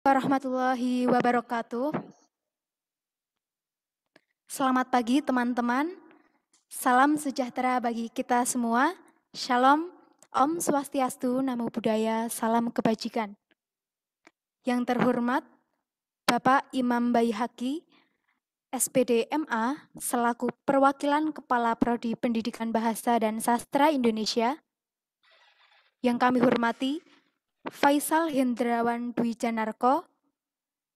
Warahmatullahi wabarakatuh. Selamat pagi teman-teman. Salam sejahtera bagi kita semua. Shalom, Om Swastiastu, Namo Buddhaya, salam kebajikan. Yang terhormat Bapak Imam Baihaqi, SPD MA, selaku perwakilan Kepala Prodi Pendidikan Bahasa dan Sastra Indonesia. Yang kami hormati Faisal Hendrawan Dwi Janarko,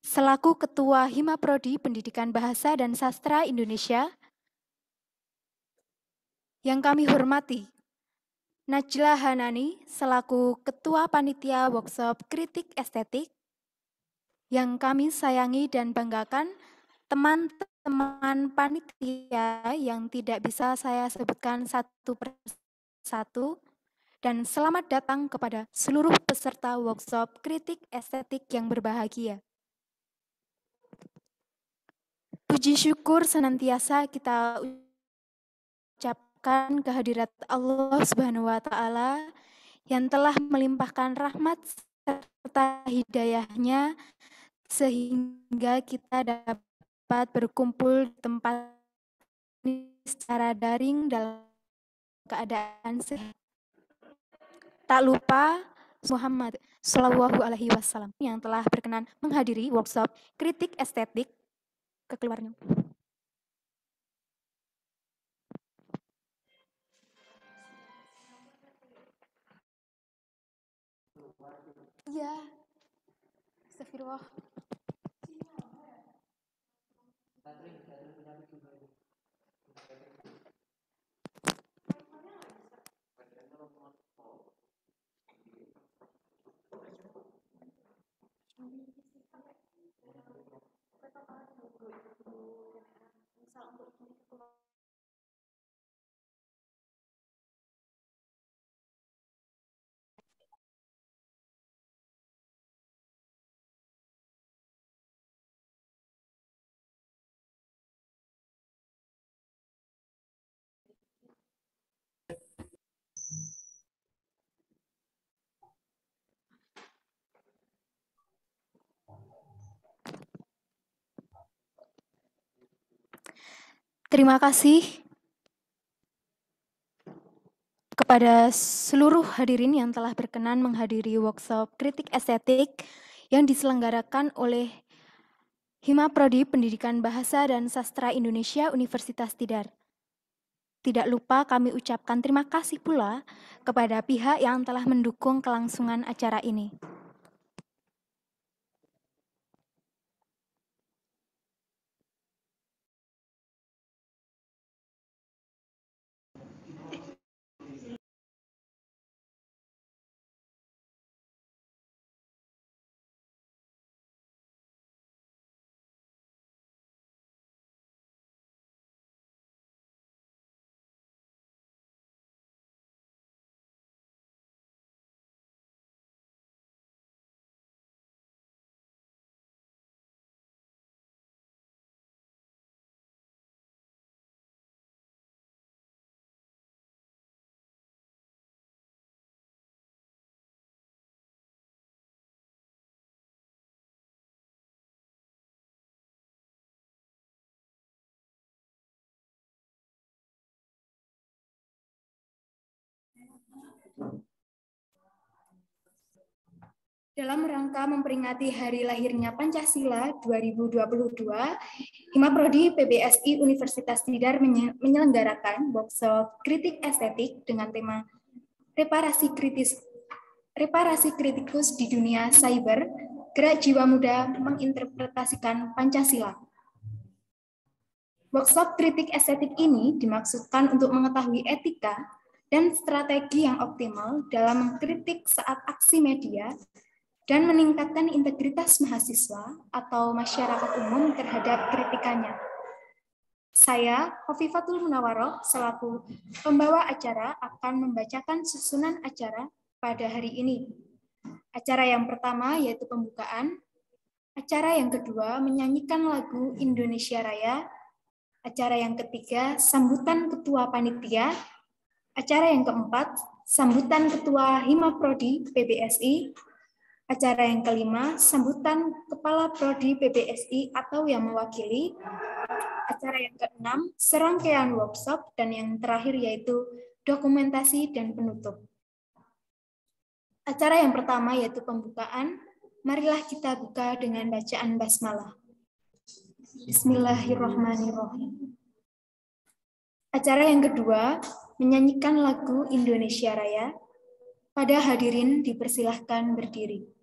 selaku Ketua Hima Prodi Pendidikan Bahasa dan Sastra Indonesia. Yang kami hormati Najla Hanani, selaku Ketua Panitia Workshop Kritik Estetik. Yang kami sayangi dan banggakan teman-teman panitia yang tidak bisa saya sebutkan satu persatu. Dan selamat datang kepada seluruh peserta workshop Kritik Estetik yang berbahagia. Puji syukur senantiasa kita ucapkan kehadirat Allah Subhanahu wa Ta'ala yang telah melimpahkan rahmat serta hidayahnya sehingga kita dapat berkumpul di tempat ini secara daring dalam keadaan sehat. Tak lupa Muhammad Shallallahu Alaihi Wasallam yang telah berkenan menghadiri workshop kritik estetik kekeluarnya. Iya, astagfirullah. Terima kasih kepada seluruh hadirin yang telah berkenan menghadiri workshop kritik estetik yang diselenggarakan oleh Hima Prodi Pendidikan Bahasa dan Sastra Indonesia Universitas Tidar. Tidak lupa kami ucapkan terima kasih pula kepada pihak yang telah mendukung kelangsungan acara ini. Dalam rangka memperingati hari lahirnya Pancasila 2022, Hima Prodi PBSI Universitas Tidar menyelenggarakan workshop kritik estetik dengan tema reparasi kritikus di dunia cyber, gerak jiwa muda menginterpretasikan Pancasila. Workshop kritik estetik ini dimaksudkan untuk mengetahui etika dan strategi yang optimal dalam mengkritik saat aksi media dan meningkatkan integritas mahasiswa atau masyarakat umum terhadap kritikannya. Saya, Khofifatul Munawaroh, selaku pembawa acara akan membacakan susunan acara pada hari ini. Acara yang pertama yaitu pembukaan, acara yang kedua menyanyikan lagu Indonesia Raya, acara yang ketiga sambutan ketua panitia, acara yang keempat sambutan ketua Hima Prodi PBSI, Acara yang kelima, sambutan Kepala Prodi PBSI atau yang mewakili. Acara yang keenam, serangkaian workshop, dan yang terakhir yaitu dokumentasi dan penutup. Acara yang pertama yaitu pembukaan. Marilah kita buka dengan bacaan basmalah. Bismillahirrahmanirrahim. Acara yang kedua, menyanyikan lagu Indonesia Raya. Pada hadirin dipersilahkan berdiri.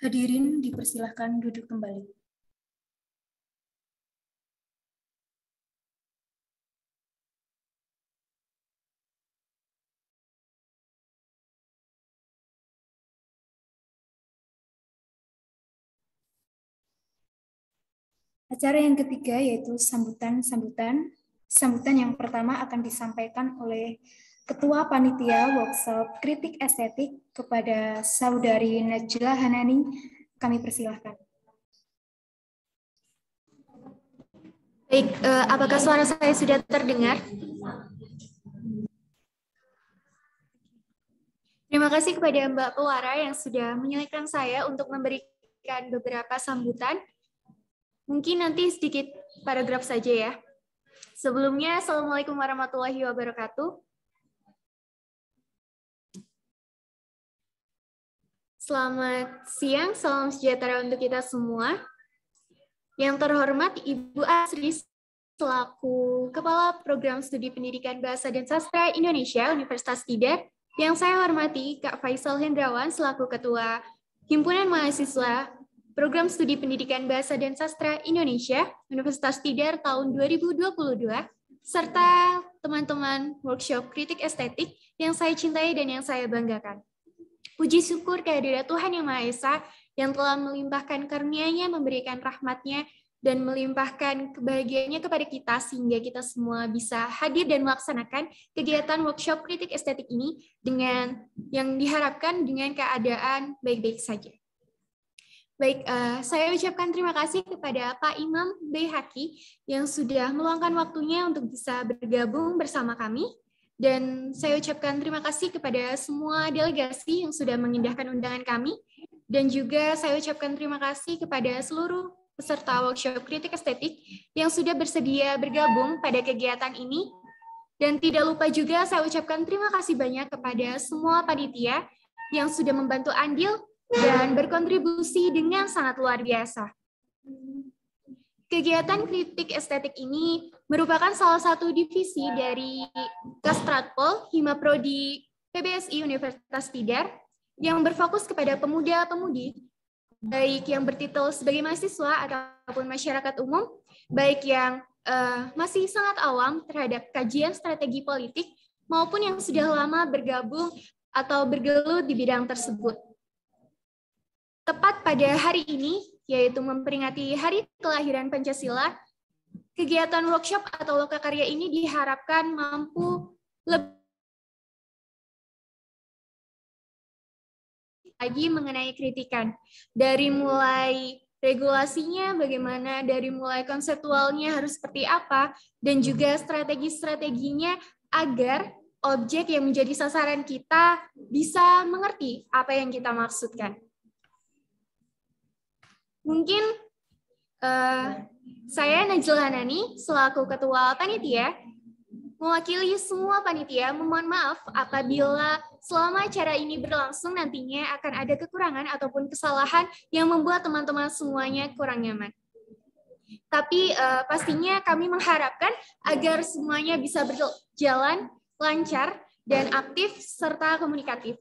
Hadirin dipersilahkan duduk kembali. Acara yang ketiga yaitu sambutan. Sambutan yang pertama akan disampaikan oleh Ketua Panitia Workshop Kritik Estetik kepada Saudari Najla Hanani. Kami persilahkan. Baik, apakah suara saya sudah terdengar? Terima kasih kepada Mbak Pewara yang sudah menyulitkan saya untuk memberikan beberapa sambutan. Mungkin nanti sedikit paragraf saja ya. Sebelumnya, Assalamualaikum warahmatullahi wabarakatuh. Selamat siang, salam sejahtera untuk kita semua. Yang terhormat Ibu Asri selaku Kepala Program Studi Pendidikan Bahasa dan Sastra Indonesia Universitas Tidar, yang saya hormati Kak Faisal Hendrawan selaku Ketua Himpunan Mahasiswa Program Studi Pendidikan Bahasa dan Sastra Indonesia Universitas Tidar tahun 2022, serta teman-teman workshop kritik estetik yang saya cintai dan yang saya banggakan. Puji syukur kehadirat Tuhan Yang Maha Esa yang telah melimpahkan karunia-Nya, memberikan rahmat-Nya, dan melimpahkan kebahagiaannya kepada kita sehingga kita semua bisa hadir dan melaksanakan kegiatan workshop kritik estetik ini dengan yang diharapkan dengan keadaan baik-baik saja. Baik, saya ucapkan terima kasih kepada Pak Imam B. Haki yang sudah meluangkan waktunya untuk bisa bergabung bersama kami. Dan saya ucapkan terima kasih kepada semua delegasi yang sudah mengindahkan undangan kami. Dan juga saya ucapkan terima kasih kepada seluruh peserta workshop kritik estetik yang sudah bersedia bergabung pada kegiatan ini. Dan tidak lupa juga saya ucapkan terima kasih banyak kepada semua panitia yang sudah membantu andil dan berkontribusi dengan sangat luar biasa. Kegiatan kritik estetik ini merupakan salah satu divisi dari Kastratpol Himaprodi PBSI Universitas Tidar yang berfokus kepada pemuda-pemudi baik yang bertitel sebagai mahasiswa ataupun masyarakat umum, baik yang masih sangat awam terhadap kajian strategi politik, maupun yang sudah lama bergabung atau bergelut di bidang tersebut. Tepat pada hari ini, yaitu memperingati Hari Kelahiran Pancasila, kegiatan workshop atau lokakarya ini diharapkan mampu lebih lagi mengenai kritikan, dari mulai regulasinya bagaimana, dari mulai konseptualnya harus seperti apa, dan juga strategi-strateginya agar objek yang menjadi sasaran kita bisa mengerti apa yang kita maksudkan. Mungkin saya Najla Hanani selaku Ketua Panitia mewakili semua panitia memohon maaf apabila selama acara ini berlangsung nantinya akan ada kekurangan ataupun kesalahan yang membuat teman-teman semuanya kurang nyaman. Tapi pastinya kami mengharapkan agar semuanya bisa berjalan lancar dan aktif serta komunikatif.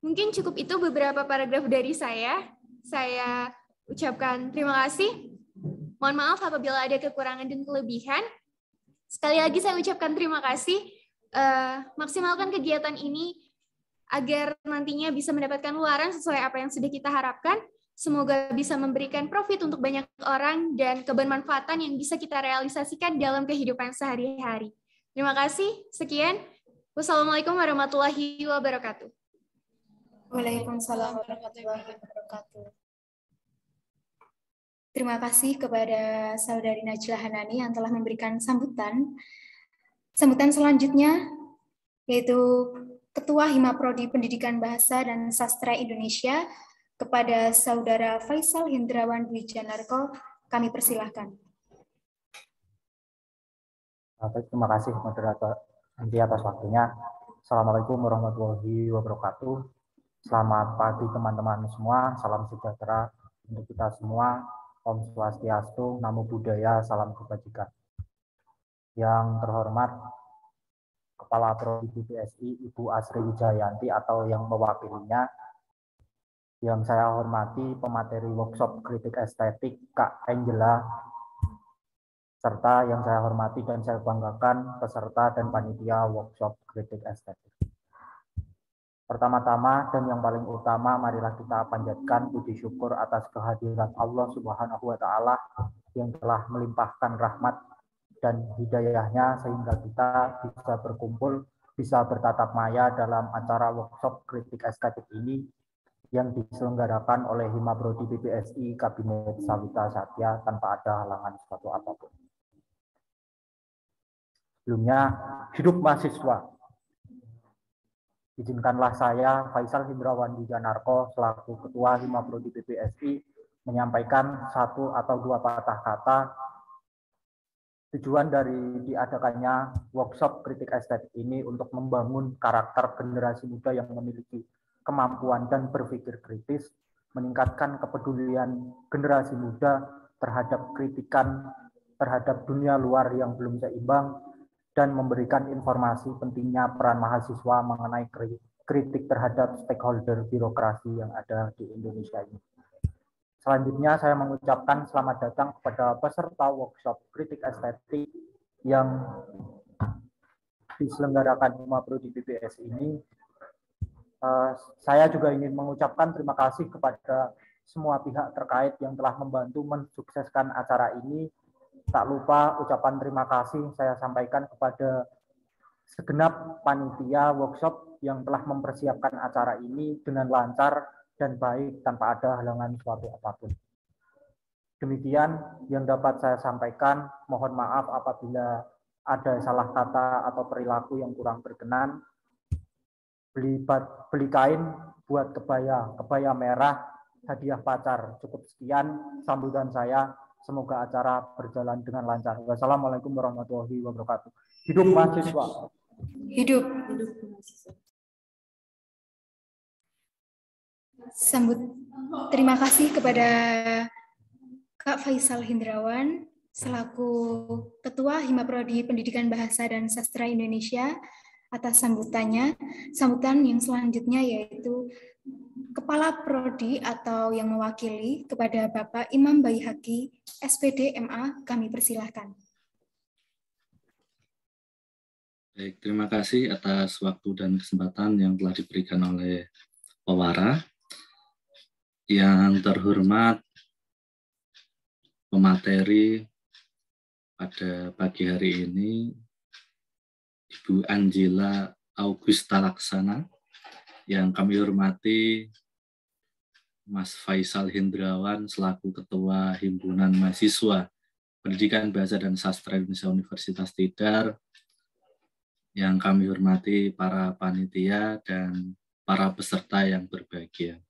Mungkin cukup itu beberapa paragraf dari saya. Saya ucapkan terima kasih. Mohon maaf apabila ada kekurangan dan kelebihan. Sekali lagi saya ucapkan terima kasih. Maksimalkan kegiatan ini agar nantinya bisa mendapatkan luaran sesuai apa yang sudah kita harapkan. Semoga bisa memberikan profit untuk banyak orang dan kebermanfaatan yang bisa kita realisasikan dalam kehidupan sehari-hari. Terima kasih. Sekian. Wassalamualaikum warahmatullahi wabarakatuh. Waalaikumsalam warahmatullahi wabarakatuh. Terima kasih kepada Saudari Najla Hanani yang telah memberikan sambutan. Sambutan selanjutnya yaitu Ketua Himaprodi Pendidikan Bahasa dan Sastra Indonesia kepada Saudara Faisal Hendrawan Wijanarko. Kami persilahkan. Terima kasih moderator Andi atas waktunya. Assalamualaikum warahmatullahi wabarakatuh. Selamat pagi teman-teman semua. Salam sejahtera untuk kita semua. Om Swastiastu, Namo Buddhaya, salam kebajikan. Yang terhormat Kepala Prodi BPSI Ibu Asri Wijayanti atau yang mewakilinya, yang saya hormati pemateri workshop kritik estetik Kak Angela, serta yang saya hormati dan saya banggakan peserta dan panitia workshop kritik estetik. Pertama-tama dan yang paling utama, marilah kita panjatkan puji syukur atas kehadiran Allah Subhanahu wa Ta'ala yang telah melimpahkan rahmat dan hidayahnya sehingga kita bisa berkumpul, bisa bertatap maya dalam acara workshop kritik estetik ini yang diselenggarakan oleh Himaprodi BPSI Kabinet Sawita Satya tanpa ada halangan suatu apapun. Sebelumnya, hidup mahasiswa. Izinkanlah saya, Faisal Hendrawan Wijanarko, selaku Ketua Himaprodi BPSI, menyampaikan satu atau dua patah kata tujuan dari diadakannya workshop kritik estetik ini untuk membangun karakter generasi muda yang memiliki kemampuan dan berpikir kritis, meningkatkan kepedulian generasi muda terhadap kritikan terhadap dunia luar yang belum seimbang, dan memberikan informasi pentingnya peran mahasiswa mengenai kritik terhadap stakeholder birokrasi yang ada di Indonesia ini. Selanjutnya saya mengucapkan selamat datang kepada peserta workshop kritik estetik yang diselenggarakan Himaprodi BPS ini. Saya juga ingin mengucapkan terima kasih kepada semua pihak terkait yang telah membantu mensukseskan acara ini. Tak lupa ucapan terima kasih saya sampaikan kepada segenap panitia workshop yang telah mempersiapkan acara ini dengan lancar dan baik tanpa ada halangan suatu apapun. Demikian yang dapat saya sampaikan. Mohon maaf apabila ada salah kata atau perilaku yang kurang berkenan. Beli kain buat kebaya merah, hadiah pacar. Cukup sekian sambutan saya. Semoga acara berjalan dengan lancar. Wassalamualaikum warahmatullahi wabarakatuh. Hidup mahasiswa. Hidup. Terima kasih kepada Kak Faisal Hendrawan selaku Ketua Himaprodi Pendidikan Bahasa dan Sastra Indonesia atas sambutannya. Sambutan yang selanjutnya yaitu Kepala Prodi atau yang mewakili kepada Bapak Imam Baihaqi, SPD MA, kami persilahkan. Baik, terima kasih atas waktu dan kesempatan yang telah diberikan oleh pewara. Yang terhormat pemateri pada pagi hari ini, Ibu Angela Augusta Laksana, yang kami hormati Mas Faisal Hendrawan selaku Ketua Himpunan Mahasiswa Pendidikan Bahasa dan Sastra Indonesia Universitas Tidar, yang kami hormati para panitia dan para peserta yang berbahagia.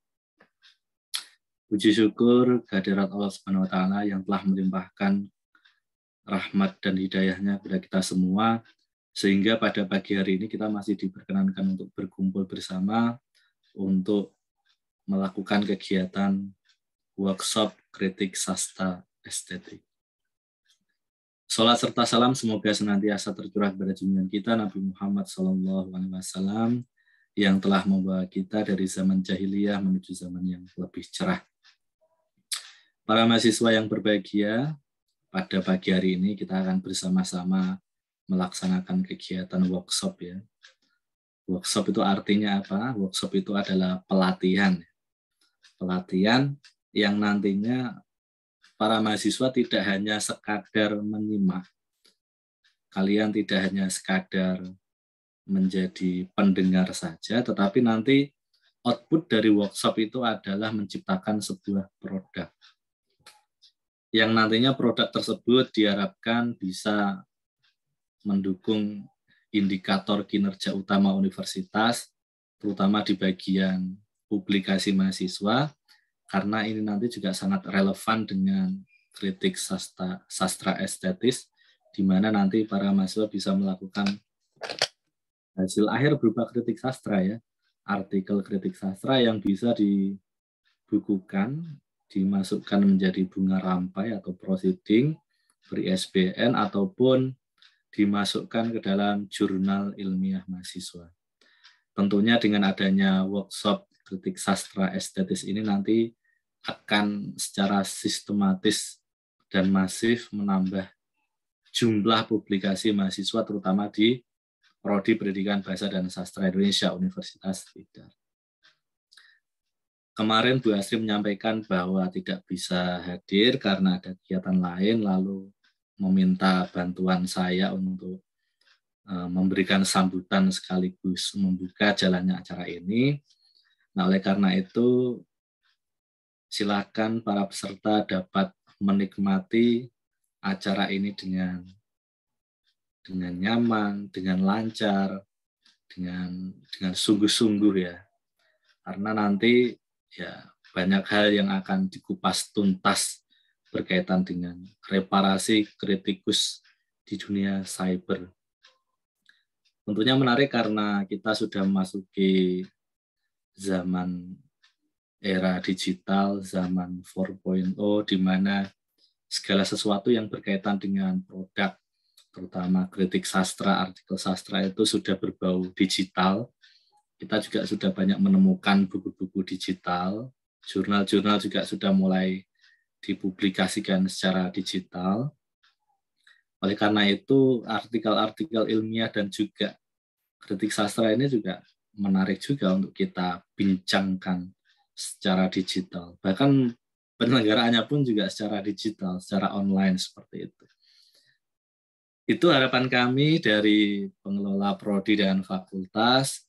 Puji syukur kehadirat Allah Subhanahu wa Ta'ala yang telah melimpahkan rahmat dan hidayahnya kepada kita semua, sehingga pada pagi hari ini kita masih diperkenankan untuk berkumpul bersama untuk melakukan kegiatan workshop kritik sastra estetik. Salat serta salam semoga senantiasa tercurah kepada junjungan kita Nabi Muhammad SAW yang telah membawa kita dari zaman jahiliyah menuju zaman yang lebih cerah. Para mahasiswa yang berbahagia, pada pagi hari ini kita akan bersama-sama melaksanakan kegiatan workshop ya. Workshop itu artinya apa? Workshop itu adalah pelatihan. Pelatihan yang nantinya para mahasiswa tidak hanya sekadar menyimak, kalian tidak hanya sekadar menjadi pendengar saja, tetapi nanti output dari workshop itu adalah menciptakan sebuah produk. Yang nantinya produk tersebut diharapkan bisa mendukung indikator kinerja utama universitas, terutama di bagian publikasi mahasiswa, karena ini nanti juga sangat relevan dengan kritik sastra estetis, di mana nanti para mahasiswa bisa melakukan hasil akhir berupa kritik sastra ya, artikel kritik sastra yang bisa dibukukan, dimasukkan menjadi bunga rampai atau proceeding, ber-ISBN, ataupun dimasukkan ke dalam jurnal ilmiah mahasiswa. Tentunya dengan adanya workshop kritik sastra estetis ini nanti akan secara sistematis dan masif menambah jumlah publikasi mahasiswa terutama di Prodi Pendidikan Bahasa dan Sastra Indonesia Universitas Tidar. Kemarin Bu Asri menyampaikan bahwa tidak bisa hadir karena ada kegiatan lain, lalu meminta bantuan saya untuk memberikan sambutan sekaligus membuka jalannya acara ini. Nah, oleh karena itu, silakan para peserta dapat menikmati acara ini dengan nyaman, dengan lancar, dengan sungguh-sungguh ya. Karena nanti ya banyak hal yang akan dikupas tuntas berkaitan dengan reparasi kritikus di dunia cyber. Tentunya menarik karena kita sudah memasuki zaman era digital, zaman 4.0, di mana segala sesuatu yang berkaitan dengan produk, terutama kritik sastra, artikel sastra itu sudah berbau digital. Kita juga sudah banyak menemukan buku-buku digital, jurnal-jurnal juga sudah mulai dipublikasikan secara digital. Oleh karena itu, artikel-artikel ilmiah dan juga kritik sastra ini juga menarik juga untuk kita bincangkan secara digital. Bahkan penyelenggaraannya pun juga secara digital, secara online seperti itu. Itu harapan kami dari pengelola prodi dan fakultas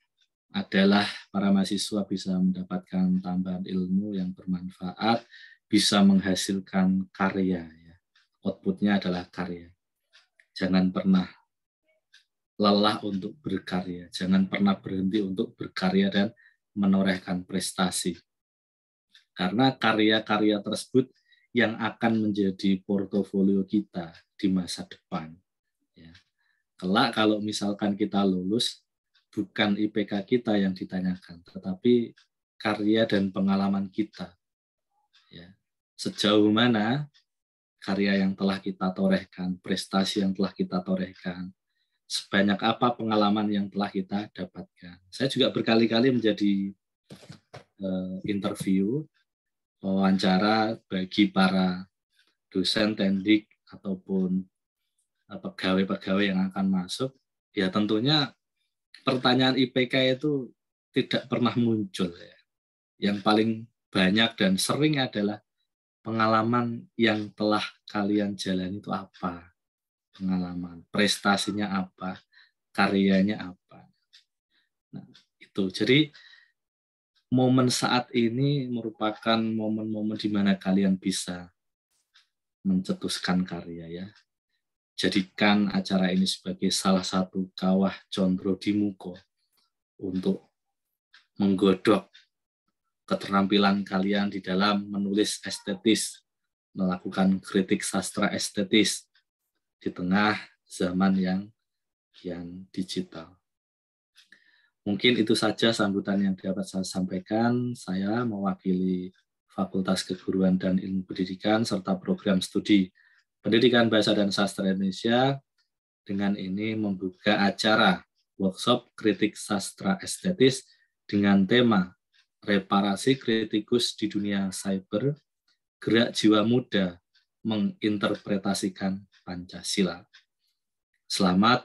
adalah para mahasiswa bisa mendapatkan tambahan ilmu yang bermanfaat, bisa menghasilkan karya. Ya. Outputnya adalah karya. Jangan pernah lelah untuk berkarya. Jangan pernah berhenti untuk berkarya dan menorehkan prestasi. Karena karya-karya tersebut yang akan menjadi portofolio kita di masa depan. Ya. Kelak kalau misalkan kita lulus, bukan IPK kita yang ditanyakan, tetapi karya dan pengalaman kita. Ya. Sejauh mana karya yang telah kita torehkan, prestasi yang telah kita torehkan, sebanyak apa pengalaman yang telah kita dapatkan. Saya juga berkali-kali menjadi interview, wawancara bagi para dosen, tendik, ataupun pegawai-pegawai yang akan masuk. Ya tentunya pertanyaan IPK itu tidak pernah muncul. Ya. Yang paling banyak dan sering adalah pengalaman yang telah kalian jalani itu apa. Pengalaman, prestasinya apa, karyanya apa. Nah, itu. Jadi momen saat ini merupakan momen-momen di mana kalian bisa mencetuskan karya ya. Jadikan acara ini sebagai salah satu kawah condro di muko untuk menggodok keterampilan kalian di dalam menulis estetis, melakukan kritik sastra estetis di tengah zaman yang digital. Mungkin itu saja sambutan yang dapat saya sampaikan. Saya mewakili Fakultas Keguruan dan Ilmu Pendidikan serta Program Studi Pendidikan Bahasa dan Sastra Indonesia dengan ini membuka acara workshop kritik sastra estetis dengan tema Reparasi Kritikus di Dunia Cyber, Gerak Jiwa Muda Menginterpretasikan Pancasila. Selamat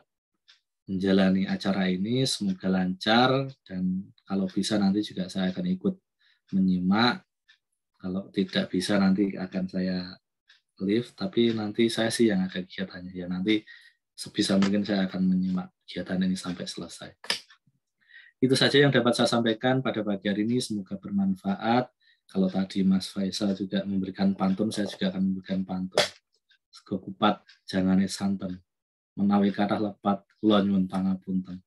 menjalani acara ini, semoga lancar, dan kalau bisa nanti juga saya akan ikut menyimak. Kalau tidak bisa nanti akan saya live, tapi nanti saya sih yang akan kegiatannya. Ya nanti sebisa mungkin saya akan menyimak kegiatan ini sampai selesai. Itu saja yang dapat saya sampaikan pada pagi hari ini, semoga bermanfaat. Kalau tadi Mas Faisal juga memberikan pantun, saya juga akan memberikan pantun. Sego kupat jangane santen, menawi kathah lepat kula nyuwun pangapunten.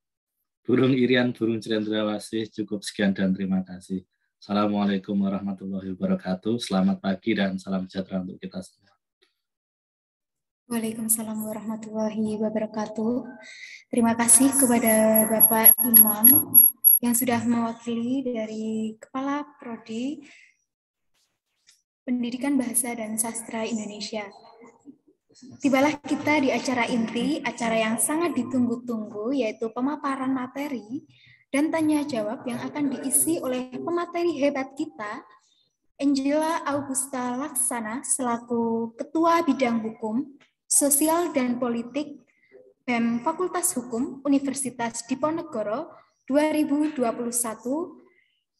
Burung irian, burung cendrawasih, cukup sekian dan terima kasih. Assalamualaikum warahmatullahi wabarakatuh. Selamat pagi dan salam sejahtera untuk kita semua. Waalaikumsalam warahmatullahi wabarakatuh. Terima kasih kepada Bapak Imam yang sudah mewakili dari Kepala Prodi Pendidikan Bahasa dan Sastra Indonesia. Tibalah kita di acara inti, acara yang sangat ditunggu-tunggu, yaitu pemaparan materi dan tanya jawab yang akan diisi oleh pemateri hebat kita, Angela Augusta Laksana, selaku Ketua Bidang Hukum, Sosial dan Politik BEM Fakultas Hukum Universitas Diponegoro 2021,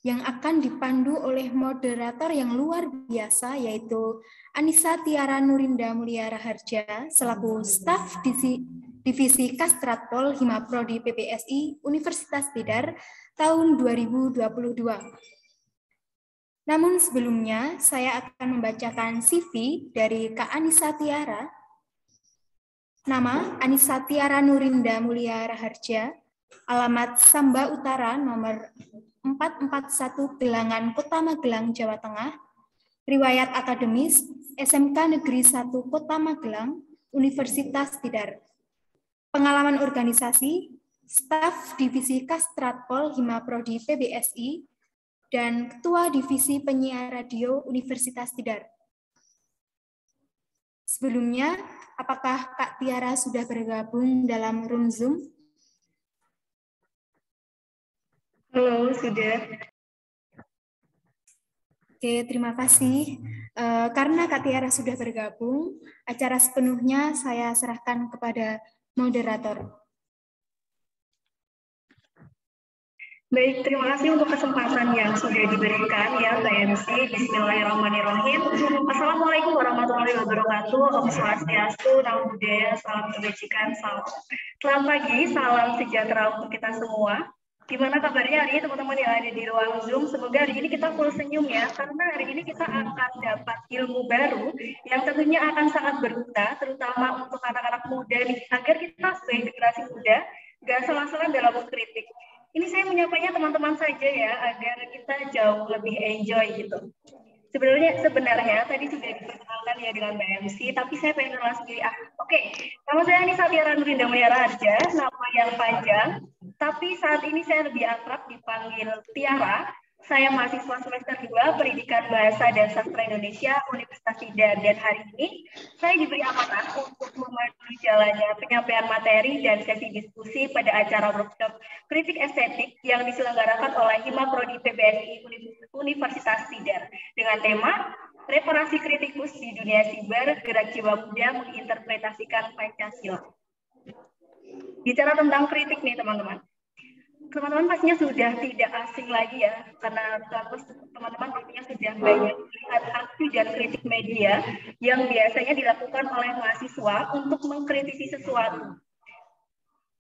yang akan dipandu oleh moderator yang luar biasa, yaitu Anissa Tiara Nurinda Mulia Raharja selaku staf Divisi Kastratpol Himaprodi PPSI Universitas Tidar tahun 2022. Namun sebelumnya saya akan membacakan CV dari Kak Anissa Tiara. Nama Anissa Tiara Nurinda Mulia Raharja, alamat Samba Utara nomor 441 Gelangan, Kota Magelang, Jawa Tengah. Riwayat akademis SMK Negeri 1 Kota Magelang, Universitas Tidar. Pengalaman organisasi, staf Divisi Kastratpol Himaprodi PBSI, dan Ketua Divisi Penyiar Radio Universitas Tidar. Sebelumnya, apakah Kak Tiara sudah bergabung dalam room Zoom? Halo, sudah. Oke, terima kasih. Karena Kak Tiara sudah bergabung, acara sepenuhnya saya serahkan kepada moderator. Baik, terima kasih untuk kesempatan yang sudah diberikan ya Mbak MC. Bismillahirrahmanirrahim. Assalamualaikum warahmatullahi wabarakatuh. Om Swastiastu, Namo Buddhaya, salam kebajikan, salam. Selamat pagi, salam sejahtera untuk kita semua. Gimana kabarnya hari ini teman-teman yang ada di ruang Zoom? Semoga hari ini kita full senyum ya, karena hari ini kita akan dapat ilmu baru yang tentunya akan sangat berguna, terutama untuk anak-anak muda nih, agar kita sebagai generasi muda nggak salah-salah dalam mengkritik. Ini saya menyampaikan teman-teman saja ya, agar kita jauh lebih enjoy gitu. Sebenarnya tadi sudah diperkenalkan ya dengan Mbak MC, tapi saya pengen langsung sendiri. Oke. Nama saya Anissa Tiara Nurinda Mulia Raharja, nama yang panjang, tapi saat ini saya lebih akrab dipanggil Tiara. Saya mahasiswa semester 2 Pendidikan Bahasa dan Sastra Indonesia Universitas Tidar, dan hari ini saya diberi amanah untuk memandu jalannya penyampaian materi dan sesi diskusi pada acara workshop kritik estetik yang diselenggarakan oleh Himaprodi PBSI Universitas Tidar dengan tema Reparasi Kritikus di Dunia Siber, Gerak Jiwa Muda Menginterpretasikan Pancasila. Bicara tentang kritik nih teman-teman. Teman-teman pastinya sudah tidak asing lagi ya, karena teman-teman pastinya sudah banyak melihat aksi dan kritik media yang biasanya dilakukan oleh mahasiswa untuk mengkritisi sesuatu.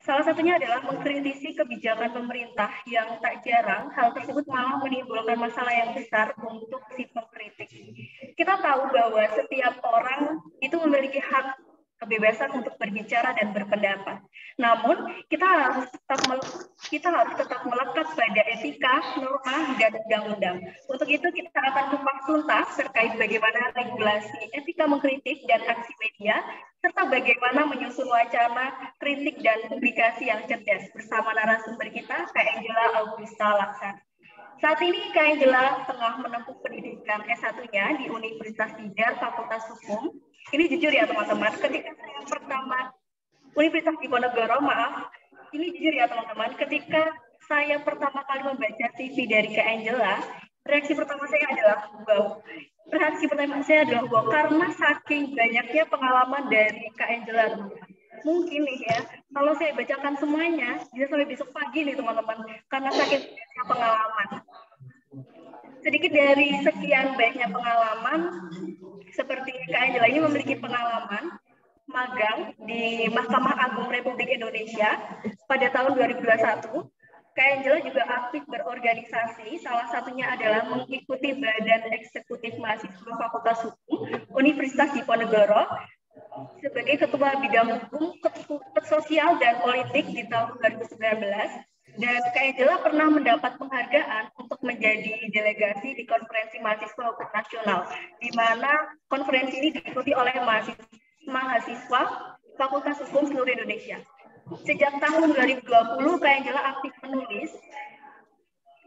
Salah satunya adalah mengkritisi kebijakan pemerintah yang tak jarang hal tersebut malah menimbulkan masalah yang besar untuk si pengkritik. Kita tahu bahwa setiap orang itu memiliki hak kebebasan untuk berbicara dan berpendapat. Namun, kita harus tetap melekat pada etika, norma, dan undang-undang. Untuk itu, kita akan kupas tuntas terkait bagaimana regulasi etika mengkritik dan aksi media, serta bagaimana menyusun wacana, kritik, dan publikasi yang cerdas bersama narasumber kita, Kak Angela Augusta Laksana. Saat ini Kak Angela tengah menempuh pendidikan S1-nya di Universitas Tidar, Fakultas Hukum. Ini jujur ya teman-teman, ketika saya pertama Universitas Diponegoro, maaf, ini jujur ya teman-teman, ketika saya pertama kali membaca CV dari Kak Angela, reaksi pertama saya adalah wow. Reaksi pertama saya adalah wow, karena saking banyaknya pengalaman dari Kak Angela, teman-teman. Mungkin nih ya, kalau saya bacakan semuanya, bisa sampai besok pagi nih teman-teman, karena saking banyaknya pengalaman. Sedikit dari sekian banyak pengalaman, seperti Kak Angela ini memiliki pengalaman magang di Mahkamah Agung Republik Indonesia pada tahun 2021. Kak Angela juga aktif berorganisasi, salah satunya adalah mengikuti Badan Eksekutif Mahasiswa Fakultas Hukum Universitas Diponegoro sebagai Ketua Bidang Hukum, Sosial, dan Politik di tahun 2019. Dan Kak Angela pernah mendapat penghargaan untuk menjadi delegasi di Konferensi Mahasiswa Hukum Nasional, di mana konferensi ini diikuti oleh mahasiswa Fakultas Hukum seluruh Indonesia. Sejak tahun 2020, Kak Angela aktif menulis,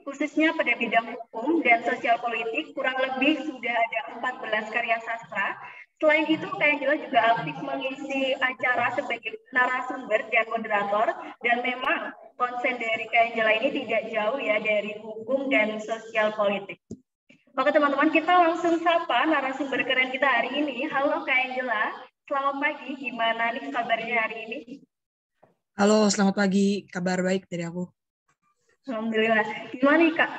khususnya pada bidang hukum dan sosial politik, kurang lebih sudah ada 14 karya sastra. Selain itu, Kak Angela juga aktif mengisi acara sebagai narasumber dan moderator, dan memang konsen dari Kak Angela ini tidak jauh ya dari hukum dan sosial politik. Oke teman-teman, kita langsung sapa narasumber keren kita hari ini. Halo Kak Angela, selamat pagi, gimana nih kabarnya hari ini? Halo, selamat pagi, kabar baik dari aku. Alhamdulillah, gimana nih Kak?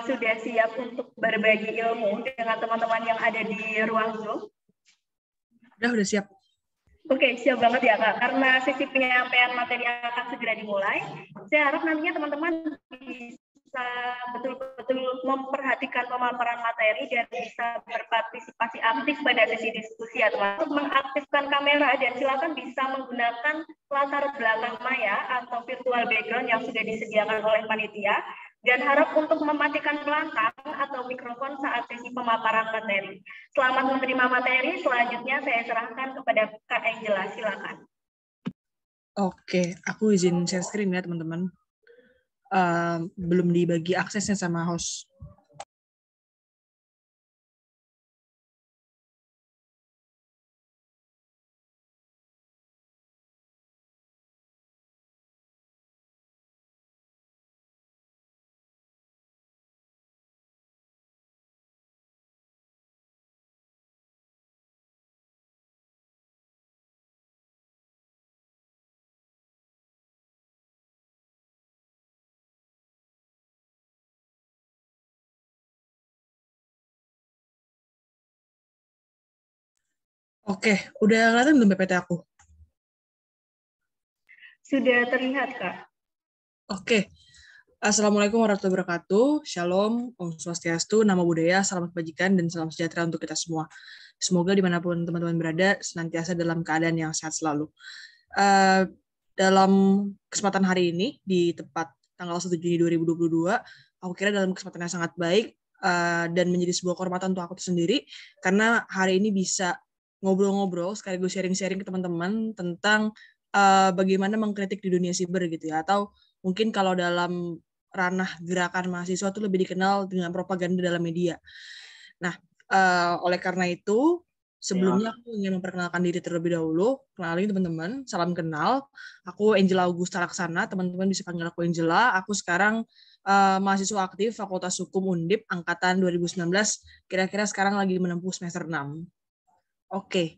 Sudah siap untuk berbagi ilmu dengan teman-teman yang ada di ruang Zoom? Udah siap. Oke, siap banget ya Kak. Karena sesi penyampaian materi akan segera dimulai, saya harap nantinya teman-teman bisa betul-betul memperhatikan pemaparan materi dan bisa berpartisipasi aktif pada sesi diskusi ya teman. Untuk mengaktifkan kamera dan silakan bisa menggunakan latar belakang maya atau virtual background yang sudah disediakan oleh panitia. Dan harap untuk mematikan pelantang atau mikrofon saat sesi pemaparan materi. Selamat menerima materi, selanjutnya saya serahkan kepada Kak Angela, silakan. Oke, aku izin share screen ya teman-teman. Belum dibagi aksesnya sama host. Oke, udah kelihatan belum PPT aku? Sudah terlihat, Kak. Oke. Assalamualaikum warahmatullahi wabarakatuh. Shalom, Om Swastiastu, Namo Buddhaya, salam kebajikan, dan salam sejahtera untuk kita semua. Semoga dimanapun teman-teman berada, senantiasa dalam keadaan yang sehat selalu. Dalam kesempatan hari ini, di tepat tanggal 1 Juni 2022, aku kira dalam kesempatan yang sangat baik, dan menjadi sebuah kehormatan untuk aku sendiri, karena hari ini bisa ngobrol-ngobrol sekaligus sharing-sharing ke teman-teman tentang bagaimana mengkritik di dunia siber gitu ya, atau mungkin kalau dalam ranah gerakan mahasiswa itu lebih dikenal dengan propaganda dalam media. Nah, oleh karena itu sebelumnya aku ingin memperkenalkan diri terlebih dahulu. Kenalin teman-teman, salam kenal. Aku Angela Augusta Laksana, teman-teman bisa panggil aku Angela. Aku sekarang mahasiswa aktif Fakultas Hukum Undip angkatan 2019, kira-kira sekarang lagi menempuh semester 6. Oke.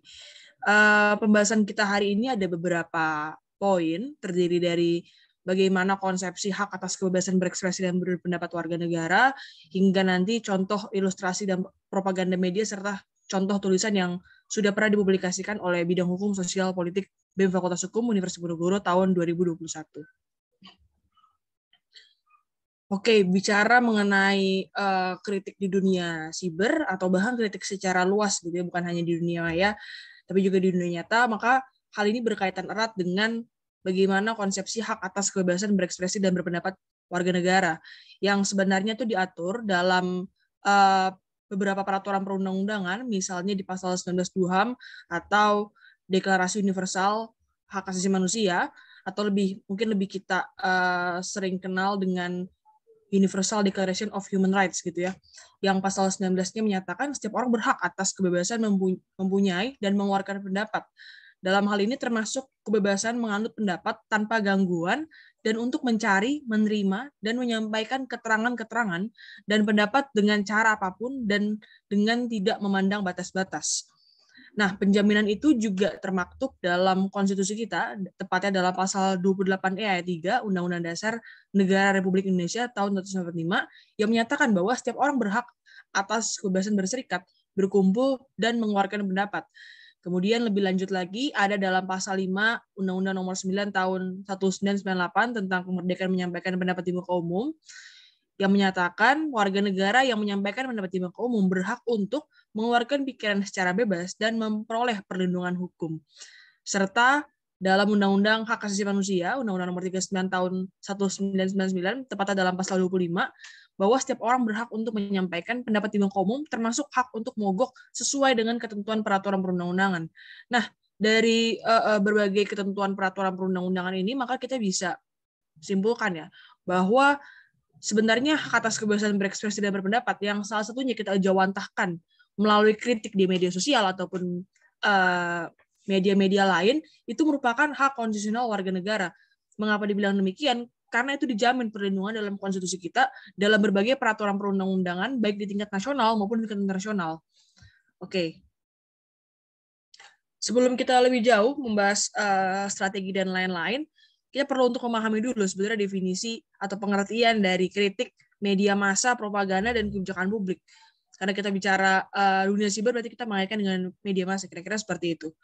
Pembahasan kita hari ini ada beberapa poin, terdiri dari bagaimana konsepsi hak atas kebebasan berekspresi dan berpendapat warga negara, hingga nanti contoh ilustrasi dan propaganda media, serta contoh tulisan yang sudah pernah dipublikasikan oleh Bidang Hukum Sosial Politik BEM Fakultas Hukum Universitas Diponegoro tahun 2021. Oke, bicara mengenai kritik di dunia siber, atau bahkan kritik secara luas, gitu ya, bukan hanya di dunia maya, tapi juga di dunia nyata, maka hal ini berkaitan erat dengan bagaimana konsepsi hak atas kebebasan berekspresi dan berpendapat warga negara yang sebenarnya itu diatur dalam beberapa peraturan perundang-undangan, misalnya di pasal 19 DUHAM atau Deklarasi Universal Hak Asasi Manusia, atau mungkin lebih kita sering kenal dengan Universal Declaration of Human Rights, gitu ya, yang pasal 19-nya menyatakan setiap orang berhak atas kebebasan mempunyai dan mengeluarkan pendapat. Dalam hal ini termasuk kebebasan menganut pendapat tanpa gangguan dan untuk mencari, menerima, dan menyampaikan keterangan-keterangan dan pendapat dengan cara apapun dan dengan tidak memandang batas-batas. Nah, penjaminan itu juga termaktub dalam konstitusi kita, tepatnya dalam pasal 28E ayat 3 Undang-Undang Dasar Negara Republik Indonesia tahun 1945, yang menyatakan bahwa setiap orang berhak atas kebebasan berserikat, berkumpul, dan mengeluarkan pendapat. Kemudian lebih lanjut lagi, ada dalam pasal 5 Undang-Undang Nomor 9 tahun 1998 tentang kemerdekaan menyampaikan pendapat di muka umum, yang menyatakan warga negara yang menyampaikan pendapat di muka umum berhak untuk mengeluarkan pikiran secara bebas dan memperoleh perlindungan hukum. Serta dalam Undang-Undang Hak Asasi Manusia, Undang-Undang Nomor 39 tahun 1999, tepatnya dalam pasal 25, bahwa setiap orang berhak untuk menyampaikan pendapat di muka umum, termasuk hak untuk mogok sesuai dengan ketentuan peraturan perundang-undangan. Nah, dari berbagai ketentuan peraturan perundang-undangan ini, maka kita bisa simpulkan ya, bahwa sebenarnya hak atas kebebasan berekspresi dan berpendapat yang salah satunya kita jawantahkan melalui kritik di media sosial ataupun media-media lain, itu merupakan hak konstitusional warga negara. Mengapa dibilang demikian? Karena itu dijamin perlindungan dalam konstitusi kita dalam berbagai peraturan perundang-undangan, baik di tingkat nasional maupun di tingkat internasional. Oke. Sebelum kita lebih jauh membahas strategi dan lain-lain, kita perlu untuk memahami dulu sebenarnya definisi atau pengertian dari kritik, media massa, propaganda, dan kebijakan publik. Karena kita bicara dunia siber, berarti kita mengaitkan dengan media massa, kira-kira seperti itu.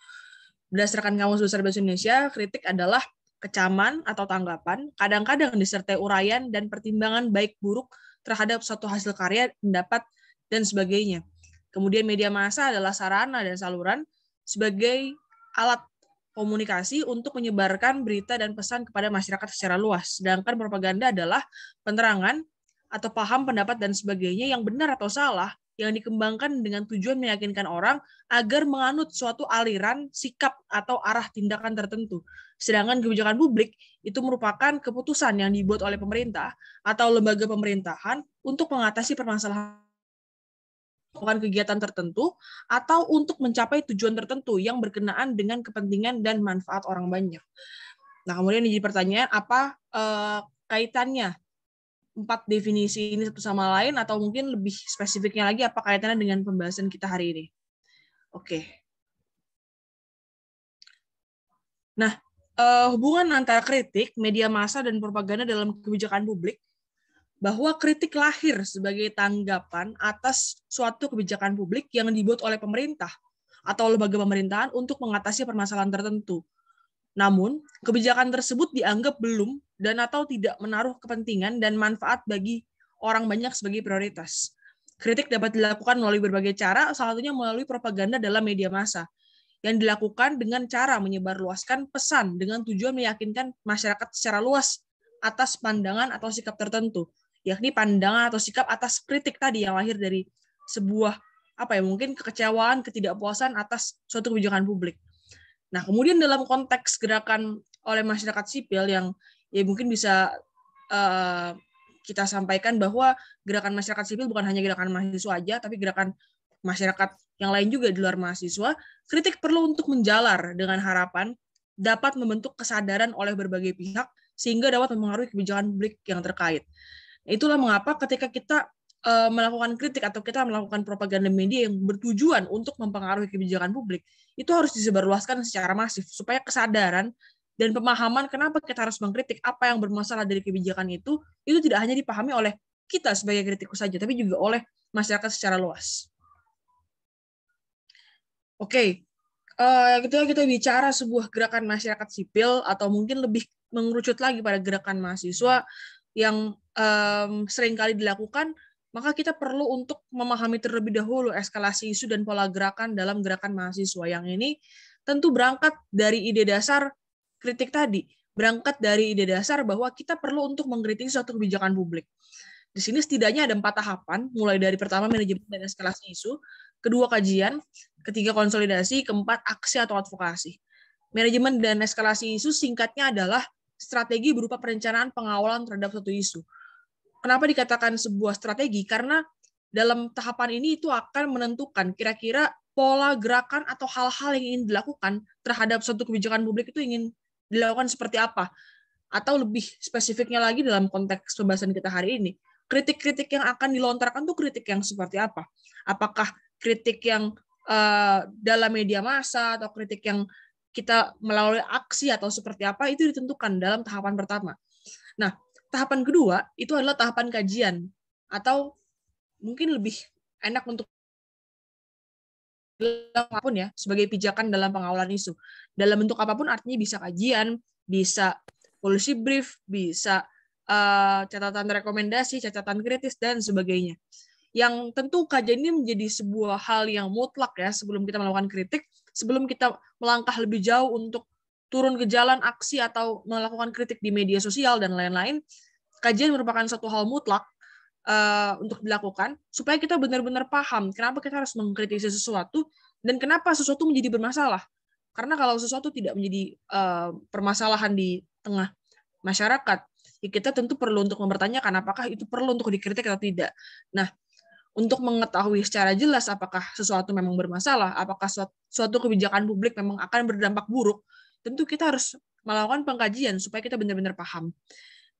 Berdasarkan Kamus Besar Bahasa Indonesia, kritik adalah kecaman atau tanggapan, kadang-kadang disertai uraian dan pertimbangan baik buruk terhadap suatu hasil karya, pendapat, dan sebagainya. Kemudian media massa adalah sarana dan saluran sebagai alat komunikasi untuk menyebarkan berita dan pesan kepada masyarakat secara luas. Sedangkan propaganda adalah penerangan atau paham, pendapat, dan sebagainya yang benar atau salah yang dikembangkan dengan tujuan meyakinkan orang agar menganut suatu aliran, sikap, atau arah tindakan tertentu. Sedangkan kebijakan publik itu merupakan keputusan yang dibuat oleh pemerintah atau lembaga pemerintahan untuk mengatasi permasalahan, melakukan kegiatan tertentu, atau untuk mencapai tujuan tertentu yang berkenaan dengan kepentingan dan manfaat orang banyak. Nah, kemudian jadi pertanyaan, apa kaitannya 4 definisi ini satu sama lain, atau mungkin lebih spesifiknya lagi, apa kaitannya dengan pembahasan kita hari ini? Oke. Nah, hubungan antara kritik, media massa, dan propaganda dalam kebijakan publik, bahwa kritik lahir sebagai tanggapan atas suatu kebijakan publik yang dibuat oleh pemerintah atau lembaga pemerintahan untuk mengatasi permasalahan tertentu. Namun, kebijakan tersebut dianggap belum dan atau tidak menaruh kepentingan dan manfaat bagi orang banyak sebagai prioritas. Kritik dapat dilakukan melalui berbagai cara, salah satunya melalui propaganda dalam media massa, yang dilakukan dengan cara menyebarluaskan pesan dengan tujuan meyakinkan masyarakat secara luas atas pandangan atau sikap tertentu, yakni pandangan atau sikap atas kritik tadi yang lahir dari sebuah mungkin kekecewaan, ketidakpuasan atas suatu kebijakan publik. Nah, kemudian dalam konteks gerakan oleh masyarakat sipil yang ya mungkin bisa kita sampaikan bahwa gerakan masyarakat sipil bukan hanya gerakan mahasiswa aja, tapi gerakan masyarakat yang lain juga di luar mahasiswa. Kritik perlu untuk menjalar dengan harapan dapat membentuk kesadaran oleh berbagai pihak sehingga dapat mempengaruhi kebijakan publik yang terkait. Itulah mengapa ketika kita melakukan kritik atau kita melakukan propaganda media yang bertujuan untuk mempengaruhi kebijakan publik, itu harus disebarluaskan secara masif supaya kesadaran dan pemahaman kenapa kita harus mengkritik apa yang bermasalah dari kebijakan itu tidak hanya dipahami oleh kita sebagai kritikus saja, tapi juga oleh masyarakat secara luas. Oke, ketika kita bicara sebuah gerakan masyarakat sipil atau mungkin lebih mengerucut lagi pada gerakan mahasiswa yang seringkali dilakukan, maka kita perlu untuk memahami terlebih dahulu eskalasi isu dan pola gerakan dalam gerakan mahasiswa yang ini tentu berangkat dari ide dasar kritik tadi, berangkat dari ide dasar bahwa kita perlu untuk mengkritisi suatu kebijakan publik. Di sini setidaknya ada 4 tahapan, mulai dari pertama manajemen dan eskalasi isu, kedua kajian, ketiga konsolidasi, keempat aksi atau advokasi. Manajemen dan eskalasi isu singkatnya adalah strategi berupa perencanaan pengawalan terhadap suatu isu. Kenapa dikatakan sebuah strategi? Karena dalam tahapan ini itu akan menentukan kira-kira pola gerakan atau hal-hal yang ingin dilakukan terhadap suatu kebijakan publik itu ingin dilakukan seperti apa. Atau lebih spesifiknya lagi dalam konteks pembahasan kita hari ini, kritik-kritik yang akan dilontarkan itu kritik yang seperti apa? Apakah kritik yang dalam media massa atau kritik yang kita melalui aksi atau seperti apa, itu ditentukan dalam tahapan pertama. Nah, tahapan kedua itu adalah tahapan kajian, atau mungkin lebih enak untuk apapun ya, sebagai pijakan dalam pengawalan isu. Dalam bentuk apapun, artinya bisa kajian, bisa policy brief, bisa catatan rekomendasi, catatan kritis, dan sebagainya. Yang tentu kajian ini menjadi sebuah hal yang mutlak ya sebelum kita melakukan kritik, sebelum kita melangkah lebih jauh untuk turun ke jalan aksi atau melakukan kritik di media sosial dan lain-lain. Kajian merupakan satu hal mutlak untuk dilakukan supaya kita benar-benar paham kenapa kita harus mengkritisi sesuatu dan kenapa sesuatu menjadi bermasalah. Karena kalau sesuatu tidak menjadi permasalahan di tengah masyarakat, ya kita tentu perlu untuk mempertanyakan apakah itu perlu untuk dikritik atau tidak. Nah, untuk mengetahui secara jelas apakah sesuatu memang bermasalah, apakah suatu kebijakan publik memang akan berdampak buruk, tentu kita harus melakukan pengkajian supaya kita benar-benar paham.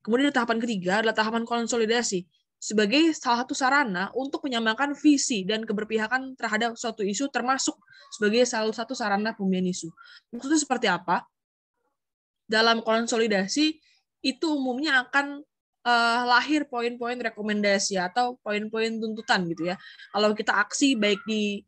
Kemudian tahapan ketiga adalah tahapan konsolidasi sebagai salah satu sarana untuk menyamakan visi dan keberpihakan terhadap suatu isu, termasuk sebagai salah satu sarana pemilihan isu. Maksudnya seperti apa? Dalam konsolidasi itu umumnya akan lahir poin-poin rekomendasi atau poin-poin tuntutan gitu ya. Kalau kita aksi baik di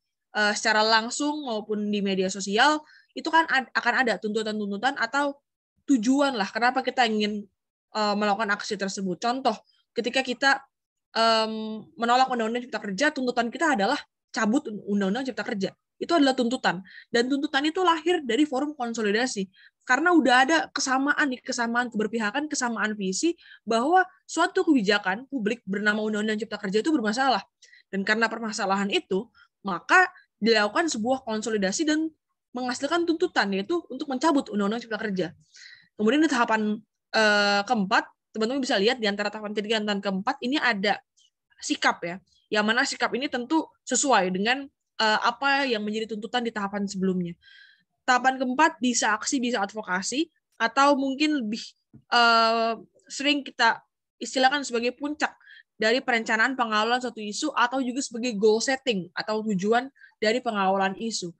secara langsung maupun di media sosial, itu kan akan ada tuntutan-tuntutan atau tujuan lah kenapa kita ingin melakukan aksi tersebut. Contoh, ketika kita menolak Undang-Undang Cipta Kerja, tuntutan kita adalah cabut Undang-Undang Cipta Kerja. Itu adalah tuntutan. Dan tuntutan itu lahir dari forum konsolidasi. Karena udah ada kesamaan keberpihakan, kesamaan visi, bahwa suatu kebijakan publik bernama Undang-Undang Cipta Kerja itu bermasalah. Dan karena permasalahan itu, maka dilakukan sebuah konsolidasi dan menghasilkan tuntutan, yaitu untuk mencabut Undang-Undang Cipta Kerja. Kemudian di tahapan keempat, teman-teman bisa lihat di antara tahapan ketiga dan keempat, ini ada sikap ya. Yang mana sikap ini tentu sesuai dengan apa yang menjadi tuntutan di tahapan sebelumnya. Tahapan keempat bisa aksi, bisa advokasi, atau mungkin lebih sering kita istilahkan sebagai puncak dari perencanaan pengawalan suatu isu atau juga sebagai goal setting atau tujuan dari pengawalan isu.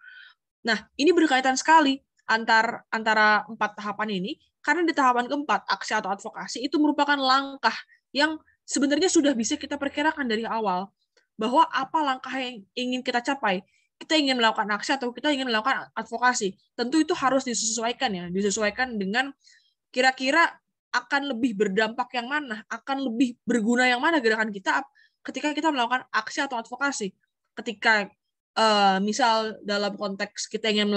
Nah, ini berkaitan sekali antara 4 tahapan ini, karena di tahapan keempat, aksi atau advokasi, itu merupakan langkah yang sebenarnya sudah bisa kita perkirakan dari awal, bahwa apa langkah yang ingin kita capai. Kita ingin melakukan aksi atau kita ingin melakukan advokasi. Tentu itu harus disesuaikan ya, disesuaikan dengan kira-kira akan lebih berdampak yang mana, akan lebih berguna yang mana gerakan kita ketika kita melakukan aksi atau advokasi. Ketika misal dalam konteks kita ingin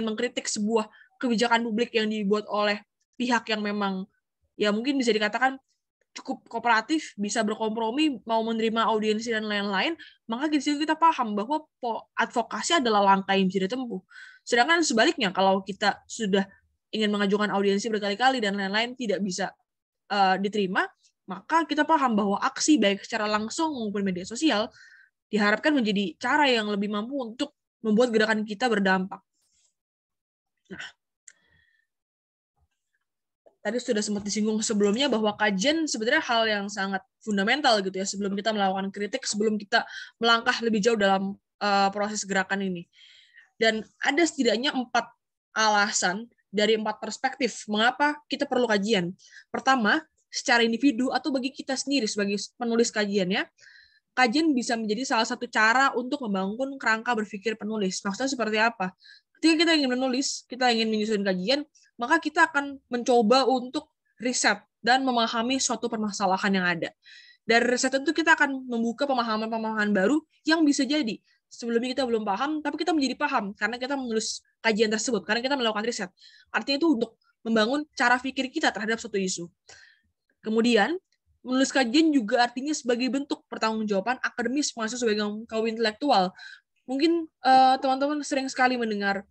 mengkritik sebuah kebijakan publik yang dibuat oleh pihak yang memang ya mungkin bisa dikatakan cukup kooperatif, bisa berkompromi, mau menerima audiensi dan lain-lain, maka di situ kita paham bahwa advokasi adalah langkah yang bisa ditempuh. Sedangkan sebaliknya, kalau kita sudah ingin mengajukan audiensi berkali-kali dan lain-lain tidak bisa diterima, maka kita paham bahwa aksi baik secara langsung maupun media sosial diharapkan menjadi cara yang lebih mampu untuk membuat gerakan kita berdampak. Nah, tadi sudah sempat disinggung sebelumnya bahwa kajian sebenarnya hal yang sangat fundamental gitu ya sebelum kita melakukan kritik, sebelum kita melangkah lebih jauh dalam proses gerakan ini. Dan ada setidaknya 4 alasan dari 4 perspektif mengapa kita perlu kajian. Pertama, secara individu atau bagi kita sendiri sebagai penulis kajian ya, kajian bisa menjadi salah satu cara untuk membangun kerangka berpikir penulis. Maksudnya seperti apa? Ketika kita ingin menulis, kita ingin menyusun kajian, maka kita akan mencoba untuk riset dan memahami suatu permasalahan yang ada. Dari riset itu kita akan membuka pemahaman-pemahaman baru yang bisa jadi sebelumnya kita belum paham, tapi kita menjadi paham karena kita menulis kajian tersebut, karena kita melakukan riset. Artinya itu untuk membangun cara pikir kita terhadap suatu isu. Kemudian, menulis kajian juga artinya sebagai bentuk pertanggungjawaban akademis mahasiswa sebagai kaum intelektual. Mungkin teman-teman sering sekali mendengar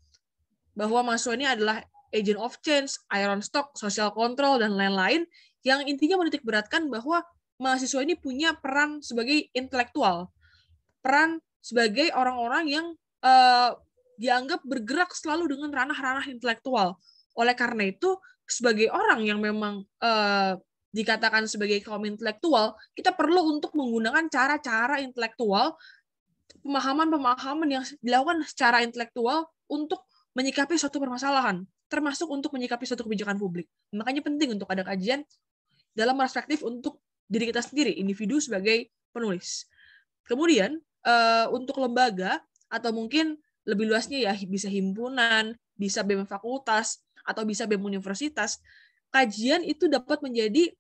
bahwa mahasiswa ini adalah agent of change, iron stock, social control, dan lain-lain, yang intinya menitik beratkan bahwa mahasiswa ini punya peran sebagai intelektual, peran sebagai orang-orang yang dianggap bergerak selalu dengan ranah-ranah intelektual. Oleh karena itu, sebagai orang yang memang dikatakan sebagai kaum intelektual, kita perlu untuk menggunakan cara-cara intelektual, pemahaman-pemahaman yang dilakukan secara intelektual untuk menyikapi suatu permasalahan, termasuk untuk menyikapi suatu kebijakan publik. Makanya penting untuk ada kajian dalam perspektif untuk diri kita sendiri, individu sebagai penulis. Kemudian, untuk lembaga, atau mungkin lebih luasnya ya, bisa himpunan, bisa BEM fakultas, atau bisa BEM universitas, kajian itu dapat menjadi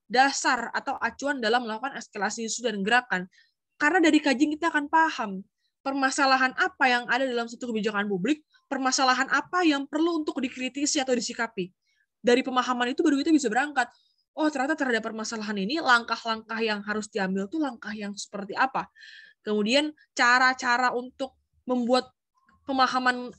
dasar atau acuan dalam melakukan eskalasi isu dan gerakan. Karena dari kajian kita akan paham permasalahan apa yang ada dalam suatu kebijakan publik, permasalahan apa yang perlu untuk dikritisi atau disikapi. Dari pemahaman itu baru kita bisa berangkat. Oh, ternyata terhadap permasalahan ini, langkah-langkah yang harus diambil itu langkah yang seperti apa. Kemudian cara-cara untuk membuat pemahaman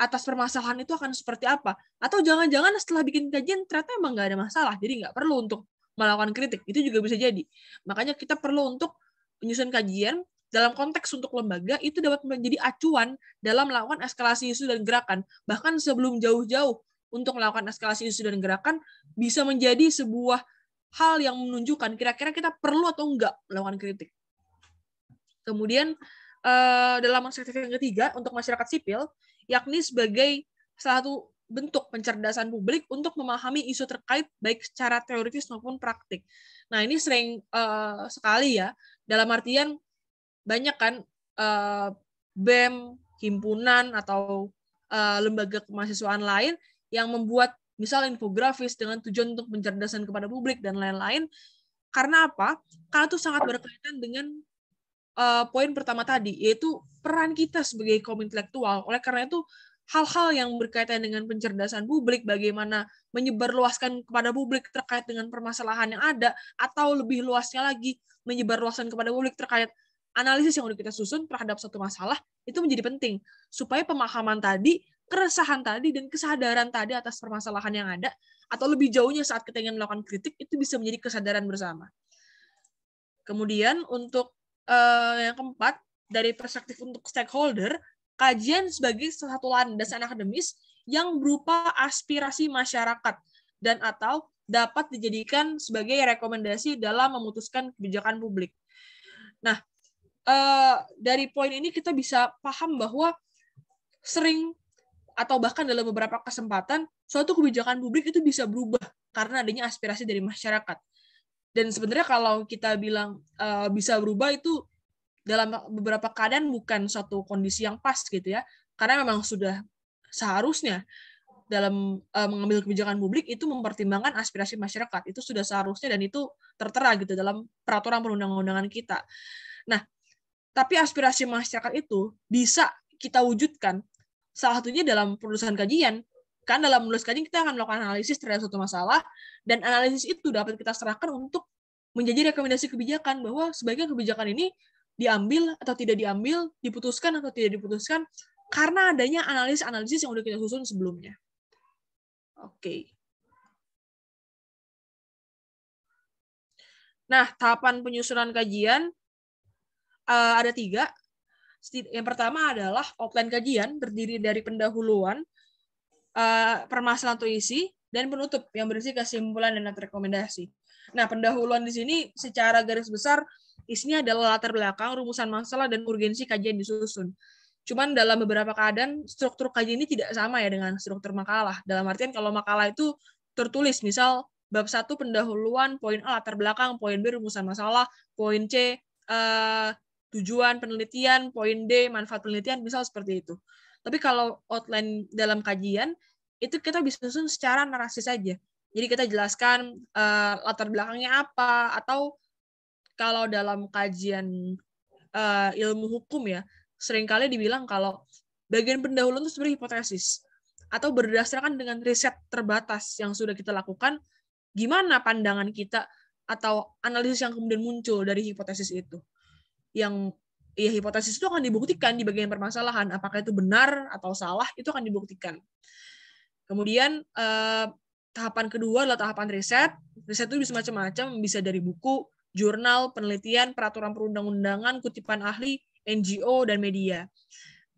atas permasalahan itu akan seperti apa. Atau jangan-jangan setelah bikin kajian ternyata emang nggak ada masalah, jadi nggak perlu untuk melakukan kritik. Itu juga bisa jadi. Makanya kita perlu untuk menyusun kajian dalam konteks untuk lembaga itu dapat menjadi acuan dalam melakukan eskalasi isu dan gerakan. Bahkan sebelum jauh-jauh untuk melakukan eskalasi isu dan gerakan bisa menjadi sebuah hal yang menunjukkan kira-kira kita perlu atau enggak melakukan kritik. Kemudian dalam perspektif yang ketiga untuk masyarakat sipil, yakni sebagai salah satu bentuk pencerdasan publik untuk memahami isu terkait baik secara teoritis maupun praktik. Nah ini sering sekali ya, dalam artian banyak kan BEM, himpunan atau lembaga kemahasiswaan lain yang membuat misal infografis dengan tujuan untuk pencerdasan kepada publik dan lain-lain. Karena apa? Karena itu sangat berkaitan dengan poin pertama tadi, yaitu peran kita sebagai kaum intelektual. Oleh karena itu, hal-hal yang berkaitan dengan pencerdasan publik, bagaimana menyebarluaskan kepada publik terkait dengan permasalahan yang ada, atau lebih luasnya lagi, menyebarluaskan kepada publik terkait analisis yang udah kita susun terhadap suatu masalah, itu menjadi penting. Supaya pemahaman tadi, keresahan tadi, dan kesadaran tadi atas permasalahan yang ada, atau lebih jauhnya saat kita ingin melakukan kritik, itu bisa menjadi kesadaran bersama. Kemudian, untuk yang keempat, dari perspektif untuk stakeholder, kajian sebagai salah satu landasan akademis yang berupa aspirasi masyarakat dan atau dapat dijadikan sebagai rekomendasi dalam memutuskan kebijakan publik. Nah, dari poin ini kita bisa paham bahwa sering atau bahkan dalam beberapa kesempatan suatu kebijakan publik itu bisa berubah karena adanya aspirasi dari masyarakat. Dan sebenarnya kalau kita bilang bisa berubah itu dalam beberapa keadaan bukan suatu kondisi yang pas gitu ya. Karena memang sudah seharusnya dalam mengambil kebijakan publik itu mempertimbangkan aspirasi masyarakat. Itu sudah seharusnya dan itu tertera gitu dalam peraturan perundang-undangan kita. Nah, tapi aspirasi masyarakat itu bisa kita wujudkan salah satunya dalam penulisan kajian. Kan dalam menulis kajian kita akan melakukan analisis terhadap suatu masalah, dan analisis itu dapat kita serahkan untuk menjadi rekomendasi kebijakan bahwa sebaiknya kebijakan ini diambil atau tidak diambil, diputuskan atau tidak diputuskan, karena adanya analisis-analisis yang sudah kita susun sebelumnya. Oke. Nah, tahapan penyusunan kajian ada 3. Yang pertama adalah outline kajian, terdiri dari pendahuluan, permasalahan atau isi, dan penutup yang berisi kesimpulan dan rekomendasi. Nah, pendahuluan di sini secara garis besar isinya adalah latar belakang, rumusan masalah, dan urgensi kajian disusun. Cuman dalam beberapa keadaan struktur kajian ini tidak sama ya dengan struktur makalah. Dalam artian kalau makalah itu tertulis, misal bab 1 pendahuluan, poin A latar belakang, poin B rumusan masalah, poin C tujuan penelitian, poin D manfaat penelitian, misal seperti itu. Tapi kalau outline dalam kajian itu kita bisa susun secara narasi saja. Jadi kita jelaskan latar belakangnya apa, atau kalau dalam kajian ilmu hukum ya, seringkali dibilang kalau bagian pendahuluan itu sebenarnya hipotesis, atau berdasarkan dengan riset terbatas yang sudah kita lakukan, gimana pandangan kita atau analisis yang kemudian muncul dari hipotesis itu. Yang ya hipotesis itu akan dibuktikan di bagian permasalahan, apakah itu benar atau salah itu akan dibuktikan. Kemudian tahapan kedua adalah tahapan riset. Riset itu bisa macam-macam, bisa dari buku, jurnal, penelitian, peraturan perundang-undangan, kutipan ahli, NGO, dan media.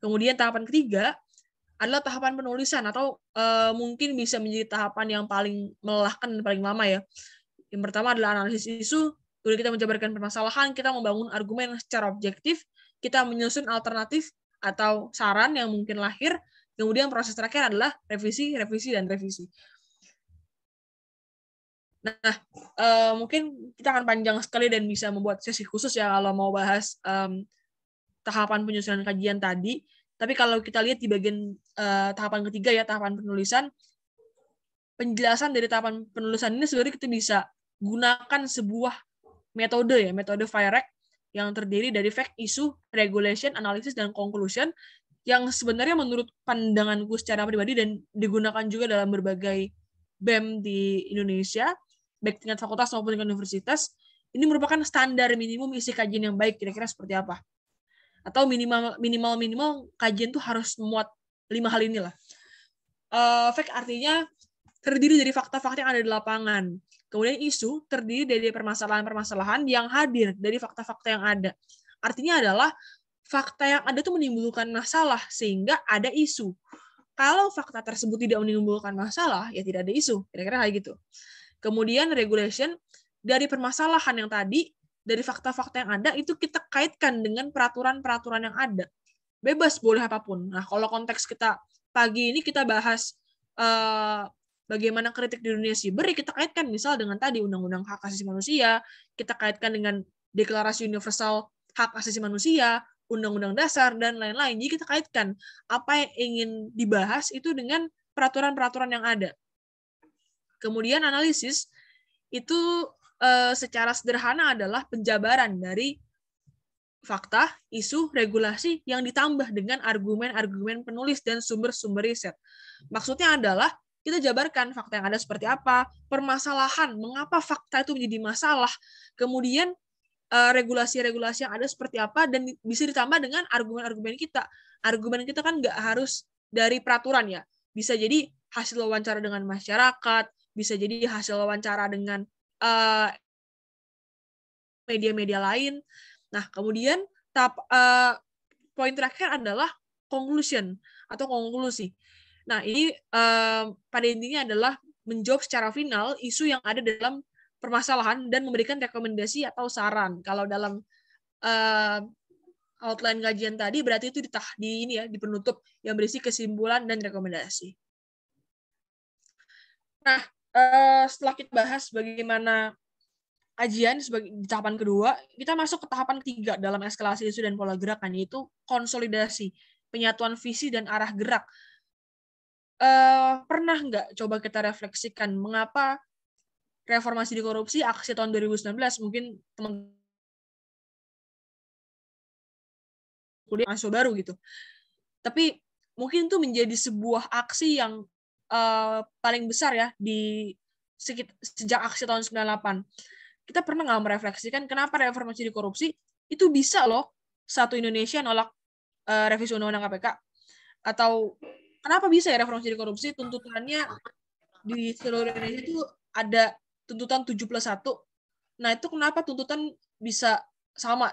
Kemudian tahapan ketiga adalah tahapan penulisan, atau mungkin bisa menjadi tahapan yang paling melelahkan dan paling lama ya. Yang pertama adalah analisis isu. Kemudian kita menjabarkan permasalahan, kita membangun argumen secara objektif, kita menyusun alternatif atau saran yang mungkin lahir. Kemudian proses terakhir adalah revisi, dan revisi. Nah, mungkin kita akan panjang sekali dan bisa membuat sesi khusus ya kalau mau bahas tahapan penyusunan kajian tadi. Tapi kalau kita lihat di bagian tahapan ketiga ya, tahapan penulisan, penjelasan dari tahapan penulisan ini sebenarnya kita bisa gunakan sebuah metode ya, metode FIREC yang terdiri dari fact, issue, regulation, analysis, dan conclusion, yang sebenarnya menurut pandanganku secara pribadi dan digunakan juga dalam berbagai BEM di Indonesia, baik tingkat fakultas maupun tingkat universitas, ini merupakan standar minimum isi kajian yang baik, kira-kira seperti apa. Atau minimal kajian tuh harus memuat 5 hal inilah. Fact artinya terdiri dari fakta-fakta yang ada di lapangan. Kemudian isu terdiri dari permasalahan-permasalahan yang hadir dari fakta-fakta yang ada. Artinya adalah fakta yang ada itu menimbulkan masalah sehingga ada isu. Kalau fakta tersebut tidak menimbulkan masalah, ya tidak ada isu. Kira-kira kayak gitu. Kemudian regulation dari permasalahan yang tadi, dari fakta-fakta yang ada, itu kita kaitkan dengan peraturan-peraturan yang ada. Bebas, boleh apapun. Nah, kalau konteks kita pagi ini kita bahas bagaimana kritik di dunia siber, kita kaitkan misal dengan tadi Undang-Undang Hak Asasi Manusia, kita kaitkan dengan Deklarasi Universal Hak Asasi Manusia, Undang-Undang Dasar, dan lain-lain. Jadi kita kaitkan apa yang ingin dibahas itu dengan peraturan-peraturan yang ada. Kemudian analisis itu secara sederhana adalah penjabaran dari fakta, isu, regulasi yang ditambah dengan argumen-argumen penulis dan sumber-sumber riset. Maksudnya adalah kita jabarkan fakta yang ada seperti apa, permasalahan, mengapa fakta itu menjadi masalah, kemudian regulasi-regulasi yang ada seperti apa, dan bisa ditambah dengan argumen-argumen kita. Argumen kita kan nggak harus dari peraturan ya, bisa jadi hasil wawancara dengan masyarakat, bisa jadi hasil wawancara dengan media-media lain. Nah, kemudian poin terakhir adalah conclusion atau konklusi. Nah, ini pada intinya adalah menjawab secara final isu yang ada dalam permasalahan dan memberikan rekomendasi atau saran. Kalau dalam outline kajian tadi berarti itu di penutup yang berisi kesimpulan dan rekomendasi. Nah, setelah kita bahas bagaimana kajian sebagai di tahapan kedua, kita masuk ke tahapan ketiga dalam eskalasi isu dan pola gerakan, yaitu konsolidasi, penyatuan visi dan arah gerak. Pernah nggak coba kita refleksikan mengapa reformasi di korupsi aksi tahun 2019 mungkin teman kuliah mahasiswa baru gitu, tapi mungkin itu menjadi sebuah aksi yang paling besar ya di sejak aksi tahun 98. Kita pernah nggak merefleksikan kenapa reformasi di korupsi itu bisa loh satu Indonesia nolak revisi undang-undang KPK, atau kenapa bisa ya reformasi di korupsi tuntutannya di seluruh Indonesia itu ada tuntutan 7+1. Nah, itu kenapa tuntutan bisa sama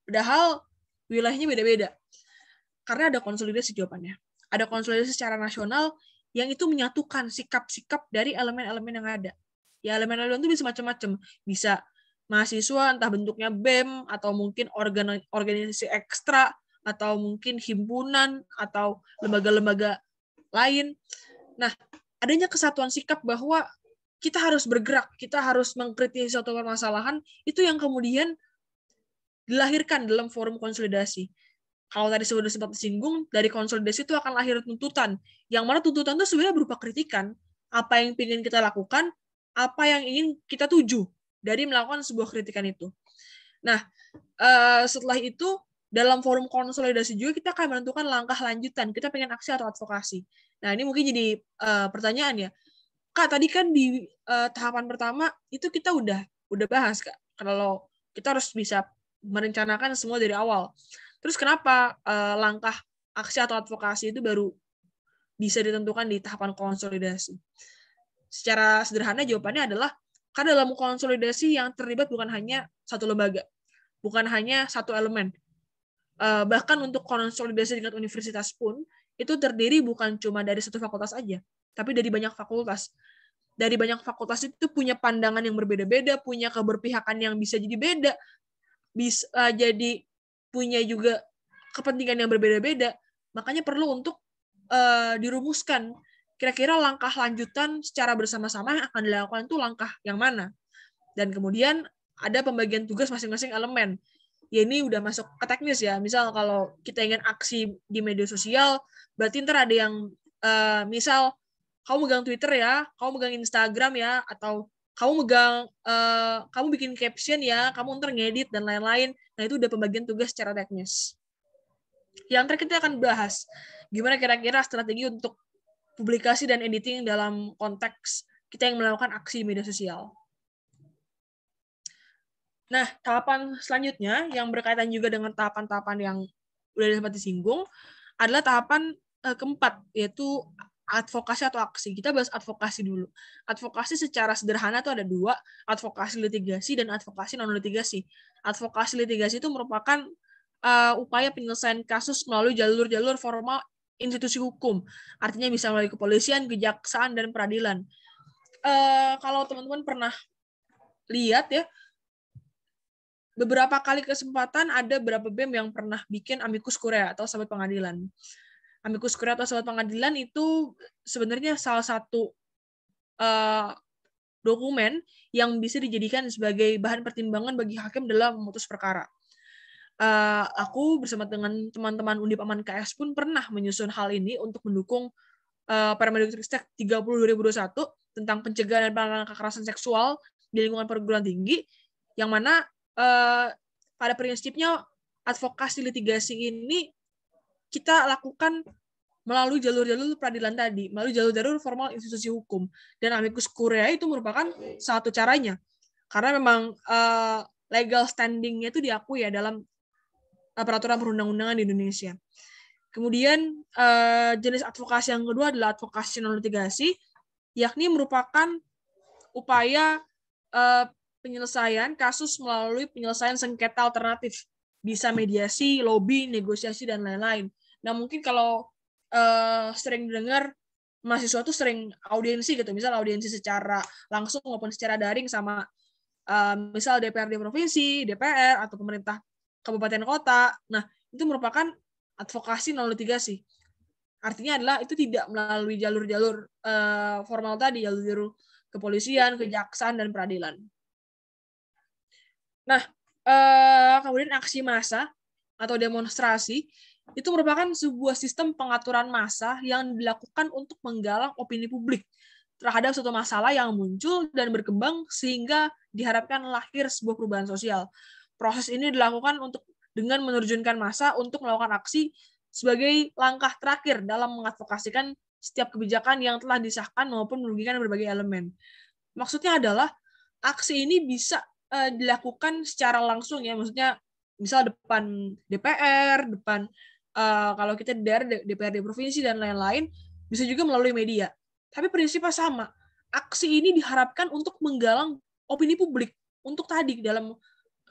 padahal wilayahnya beda-beda? Karena ada konsolidasi jawabannya. Ada konsolidasi secara nasional yang itu menyatukan sikap-sikap dari elemen-elemen yang ada. Ya, elemen-elemen itu bisa macam-macam. Bisa mahasiswa, entah bentuknya BEM, atau mungkin organisasi ekstra, atau mungkin himpunan, atau lembaga-lembaga lain. Nah, adanya kesatuan sikap bahwa kita harus bergerak, kita harus mengkritisi suatu permasalahan, itu yang kemudian dilahirkan dalam forum konsolidasi. Kalau tadi sudah sempat disinggung, dari konsolidasi itu akan lahir tuntutan, yang mana tuntutan itu sebenarnya berupa kritikan, apa yang ingin kita lakukan, apa yang ingin kita tuju dari melakukan sebuah kritikan itu. Nah, setelah itu, dalam forum konsolidasi juga kita akan menentukan langkah lanjutan, kita pengen aksi atau advokasi. Nah, ini mungkin jadi pertanyaan ya, Kak, tadi kan di tahapan pertama itu kita udah bahas, Kak, kalau kita harus bisa merencanakan semua dari awal. Terus kenapa langkah aksi atau advokasi itu baru bisa ditentukan di tahapan konsolidasi? Secara sederhana jawabannya adalah karena dalam konsolidasi yang terlibat bukan hanya satu lembaga, bukan hanya satu elemen. Bahkan untuk konsolidasi tingkat universitas pun, itu terdiri bukan cuma dari satu fakultas aja, tapi dari banyak fakultas. Dari banyak fakultas itu punya pandangan yang berbeda-beda, punya keberpihakan yang bisa jadi beda, bisa jadi punya juga kepentingan yang berbeda-beda. Makanya perlu untuk dirumuskan kira-kira langkah lanjutan secara bersama-sama yang akan dilakukan itu langkah yang mana. Dan kemudian ada pembagian tugas masing-masing elemen. Ya ini udah masuk ke teknis ya. Misal kalau kita ingin aksi di media sosial, berarti ntar ada yang misal kamu megang Twitter ya, kamu megang Instagram ya, atau kamu bikin caption ya, kamu ntar ngedit dan lain-lain. Nah itu udah pembagian tugas secara teknis. Yang terakhir kita akan bahas gimana kira-kira strategi untuk publikasi dan editing dalam konteks kita yang melakukan aksi di media sosial. Nah, tahapan selanjutnya yang berkaitan juga dengan tahapan-tahapan yang udah sempat disinggung adalah tahapan keempat, yaitu advokasi atau aksi. Kita bahas advokasi dulu. Advokasi secara sederhana itu ada dua, advokasi litigasi dan advokasi non-litigasi. Advokasi litigasi itu merupakan upaya penyelesaian kasus melalui jalur-jalur formal institusi hukum. Artinya bisa melalui kepolisian, kejaksaan, dan peradilan. Kalau teman-teman pernah lihat ya, beberapa kali kesempatan ada beberapa BEM yang pernah bikin amicus curiae atau sahabat pengadilan. Amicus curiae atau sahabat pengadilan itu sebenarnya salah satu dokumen yang bisa dijadikan sebagai bahan pertimbangan bagi hakim dalam memutus perkara. Aku bersama dengan teman-teman Undip Aman KS pun pernah menyusun hal ini untuk mendukung Permendikbudristek 30/2021 tentang pencegahan dan penanganan kekerasan seksual di lingkungan perguruan tinggi, yang mana pada prinsipnya advokasi litigasi ini kita lakukan melalui jalur-jalur peradilan tadi, melalui jalur-jalur formal institusi hukum. Dan amicus curiae itu merupakan satu caranya. Karena memang legal standing-nya itu diakui ya dalam peraturan perundang-undangan di Indonesia. Kemudian jenis advokasi yang kedua adalah advokasi non-litigasi, yakni merupakan upaya penyelesaian kasus melalui penyelesaian sengketa alternatif. Bisa mediasi, lobby, negosiasi, dan lain-lain. Nah, mungkin kalau sering dengar mahasiswa tuh sering audiensi gitu, misal audiensi secara langsung maupun secara daring sama misal DPRD provinsi, DPR, atau pemerintah kabupaten kota. Nah, itu merupakan advokasi non litigasi. Artinya adalah itu tidak melalui jalur-jalur formal tadi, jalur-jalur kepolisian, kejaksaan, dan peradilan. Nah, kemudian aksi massa atau demonstrasi itu merupakan sebuah sistem pengaturan massa yang dilakukan untuk menggalang opini publik terhadap suatu masalah yang muncul dan berkembang sehingga diharapkan lahir sebuah perubahan sosial. Proses ini dilakukan dengan menerjunkan massa untuk melakukan aksi sebagai langkah terakhir dalam mengadvokasikan setiap kebijakan yang telah disahkan maupun merugikan berbagai elemen. Maksudnya adalah aksi ini bisa dilakukan secara langsung ya, maksudnya misal depan DPR, depan kalau kita di daerah DPRD provinsi dan lain-lain, bisa juga melalui media. Tapi prinsipnya sama. Aksi ini diharapkan untuk menggalang opini publik untuk tadi dalam,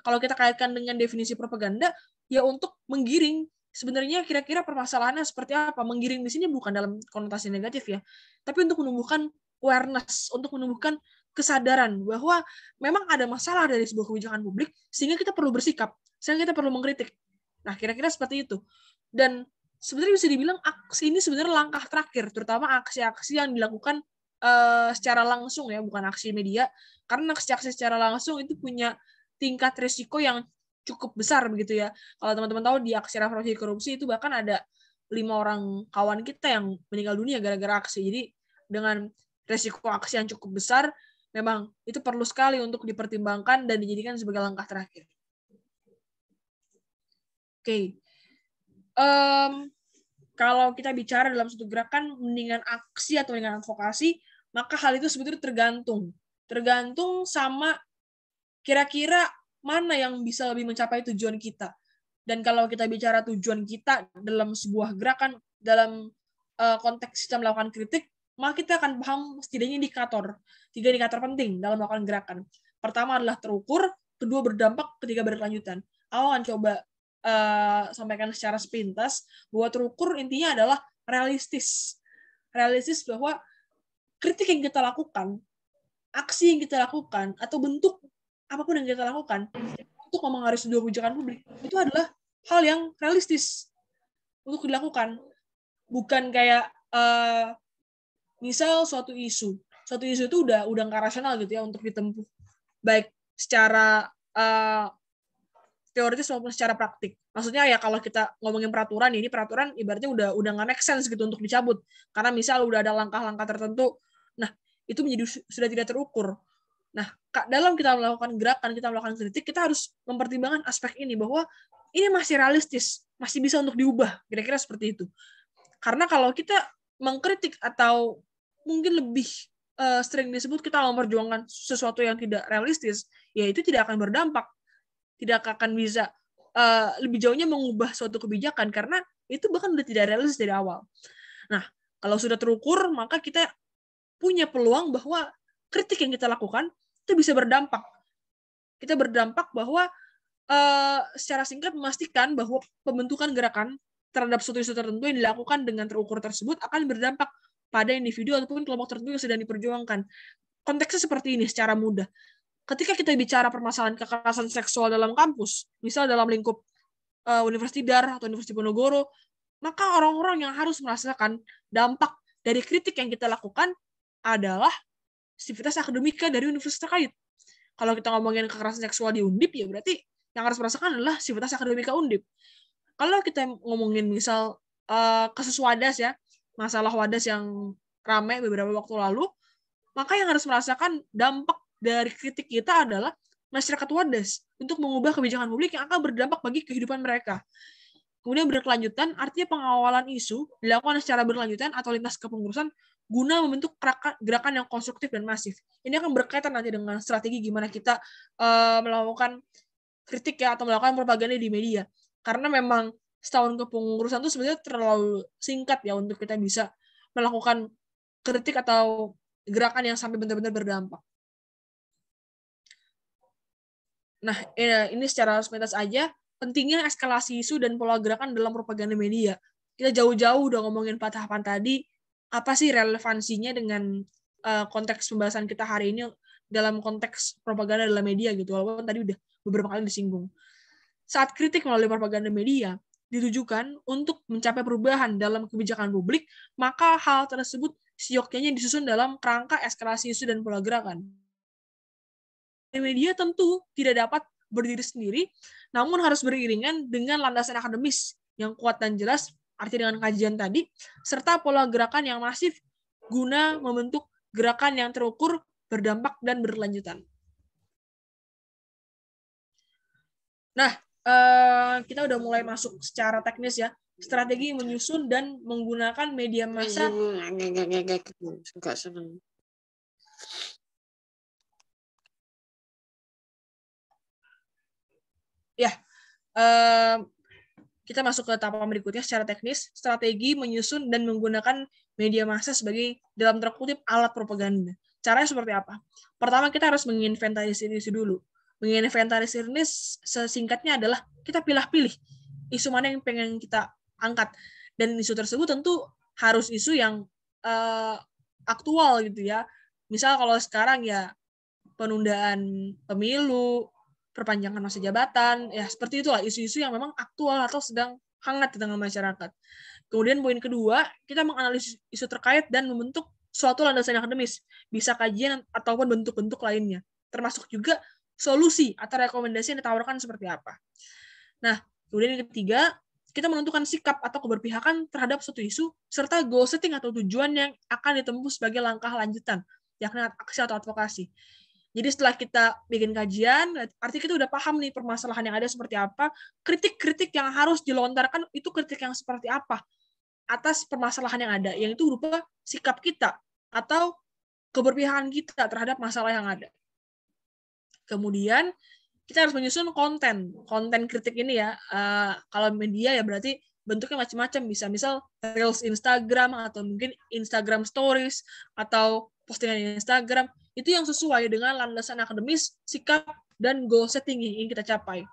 kalau kita kaitkan dengan definisi propaganda, ya untuk menggiring sebenarnya kira-kira permasalahannya seperti apa. Menggiring di sini bukan dalam konotasi negatif ya, tapi untuk menumbuhkan awareness, untuk menumbuhkan kesadaran bahwa memang ada masalah dari sebuah kebijakan publik, sehingga kita perlu bersikap, sehingga kita perlu mengkritik. Nah, kira-kira seperti itu. Dan sebenarnya bisa dibilang aksi ini sebenarnya langkah terakhir, terutama aksi-aksi yang dilakukan secara langsung ya, bukan aksi media, karena aksi-aksi secara langsung itu punya tingkat risiko yang cukup besar begitu ya. Kalau teman-teman tahu di aksi reformasi korupsi itu bahkan ada 5 orang kawan kita yang meninggal dunia gara-gara aksi. Jadi dengan risiko aksi yang cukup besar, memang itu perlu sekali untuk dipertimbangkan dan dijadikan sebagai langkah terakhir. Oke. Kalau kita bicara dalam suatu gerakan mendingan aksi atau dengan advokasi, maka hal itu sebetulnya tergantung sama kira-kira mana yang bisa lebih mencapai tujuan kita. Dan kalau kita bicara tujuan kita dalam sebuah gerakan, dalam konteks kita melakukan kritik, maka kita akan paham setidaknya 3 indikator penting dalam melakukan gerakan. Pertama adalah terukur, kedua berdampak, ketiga berkelanjutan. Aku akan coba sampaikan secara sepintas bahwa terukur intinya adalah realistis bahwa kritik yang kita lakukan, aksi yang kita lakukan, atau bentuk apapun yang kita lakukan untuk memengaruhi sebuah kebijakan publik itu adalah hal yang realistis untuk dilakukan, bukan kayak misal suatu isu itu udah nggak rasional gitu ya untuk ditempuh baik secara teoritis maupun secara praktik. Maksudnya ya kalau kita ngomongin peraturan, ini peraturan ibaratnya udah nggak make sense gitu untuk dicabut. Karena misal udah ada langkah-langkah tertentu, nah itu menjadi sudah tidak terukur. Nah, dalam kita melakukan gerakan, kita melakukan kritik, kita harus mempertimbangkan aspek ini bahwa ini masih realistis, masih bisa untuk diubah, kira-kira seperti itu. Karena kalau kita mengkritik atau mungkin lebih sering disebut kita memperjuangkan sesuatu yang tidak realistis, ya itu tidak akan berdampak. Tidak akan bisa lebih jauhnya mengubah suatu kebijakan karena itu bahkan sudah tidak realistis dari awal. Nah, kalau sudah terukur, maka kita punya peluang bahwa kritik yang kita lakukan itu bisa berdampak. Kita berdampak bahwa secara singkat memastikan bahwa pembentukan gerakan terhadap suatu isu tertentu yang dilakukan dengan terukur tersebut akan berdampak pada individu ataupun kelompok tertentu yang sedang diperjuangkan. Konteksnya seperti ini secara mudah. Ketika kita bicara permasalahan kekerasan seksual dalam kampus, misal dalam lingkup Universitas Dar atau Universitas Diponegoro, maka orang-orang yang harus merasakan dampak dari kritik yang kita lakukan adalah sivitas akademika dari universitas terkait. Kalau kita ngomongin kekerasan seksual di Undip, ya berarti yang harus merasakan adalah sivitas akademika Undip. Kalau kita ngomongin misal kasus Wadas ya, masalah Wadas yang ramai beberapa waktu lalu, maka yang harus merasakan dampak dari kritik kita adalah masyarakat Wadas untuk mengubah kebijakan publik yang akan berdampak bagi kehidupan mereka. Kemudian berkelanjutan, artinya pengawalan isu dilakukan secara berkelanjutan atau lintas kepengurusan guna membentuk gerakan yang konstruktif dan masif. Ini akan berkaitan nanti dengan strategi gimana kita melakukan kritik ya atau melakukan propaganda di media. Karena memang setahun kepengurusan itu sebenarnya terlalu singkat ya untuk kita bisa melakukan kritik atau gerakan yang sampai benar-benar berdampak. Nah, ini secara sepintas aja pentingnya eskalasi isu dan pola gerakan dalam propaganda media. Kita jauh-jauh udah ngomongin patahan tadi, apa sih relevansinya dengan konteks pembahasan kita hari ini dalam konteks propaganda dalam media gitu, walaupun tadi udah beberapa kali disinggung. Saat kritik melalui propaganda media ditujukan untuk mencapai perubahan dalam kebijakan publik, maka hal tersebut seyogyanya disusun dalam kerangka eskalasi isu dan pola gerakan. Media tentu tidak dapat berdiri sendiri, namun harus beriringan dengan landasan akademis yang kuat dan jelas, artinya dengan kajian tadi, serta pola gerakan yang masif guna membentuk gerakan yang terukur, berdampak, dan berkelanjutan. Nah, kita udah mulai masuk secara teknis ya, strategi menyusun dan menggunakan media massa. Enggak senang. Ya, kita masuk ke tahapan berikutnya secara teknis, strategi menyusun dan menggunakan media massa sebagai dalam tanda kutip alat propaganda. Caranya seperti apa? Pertama kita harus menginventarisir isu dulu. Menginventarisir ini sesingkatnya adalah kita pilih-pilih isu mana yang pengen kita angkat. Dan isu tersebut tentu harus isu yang aktual gitu ya. Misal kalau sekarang ya penundaan pemilu, perpanjangan masa jabatan, ya seperti itulah isu-isu yang memang aktual atau sedang hangat di tengah masyarakat. Kemudian poin kedua, kita menganalisis isu terkait dan membentuk suatu landasan akademis, bisa kajian ataupun bentuk-bentuk lainnya, termasuk juga solusi atau rekomendasi yang ditawarkan seperti apa. Nah, kemudian yang ketiga, kita menentukan sikap atau keberpihakan terhadap suatu isu, serta goal setting atau tujuan yang akan ditempuh sebagai langkah lanjutan, yakni aksi atau advokasi. Jadi setelah kita bikin kajian, artinya kita udah paham nih permasalahan yang ada seperti apa, kritik-kritik yang harus dilontarkan itu kritik yang seperti apa atas permasalahan yang ada, yang itu berupa sikap kita atau keberpihakan kita terhadap masalah yang ada. Kemudian kita harus menyusun konten kritik ini ya. Kalau media ya berarti bentuknya macam-macam, bisa misal reels Instagram atau mungkin Instagram Stories atau postingan Instagram, itu yang sesuai dengan landasan akademis, sikap, dan goal setting yang ingin kita capai.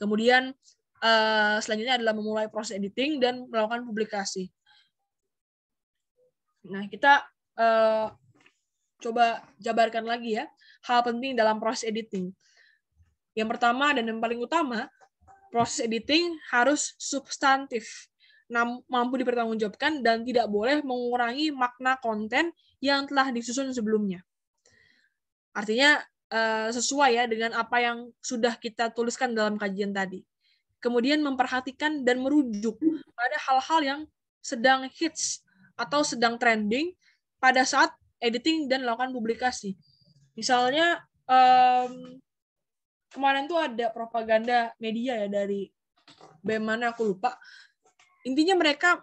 Kemudian selanjutnya adalah memulai proses editing dan melakukan publikasi. Nah, kita coba jabarkan lagi ya hal penting dalam proses editing. Yang pertama dan yang paling utama, proses editing harus substantif, mampu dipertanggungjawabkan, dan tidak boleh mengurangi makna konten yang telah disusun sebelumnya. Artinya sesuai ya dengan apa yang sudah kita tuliskan dalam kajian tadi. Kemudian memperhatikan dan merujuk pada hal-hal yang sedang hits atau sedang trending pada saat editing dan melakukan publikasi. Misalnya kemarin tuh ada propaganda media ya dari BEM mana aku lupa. Intinya mereka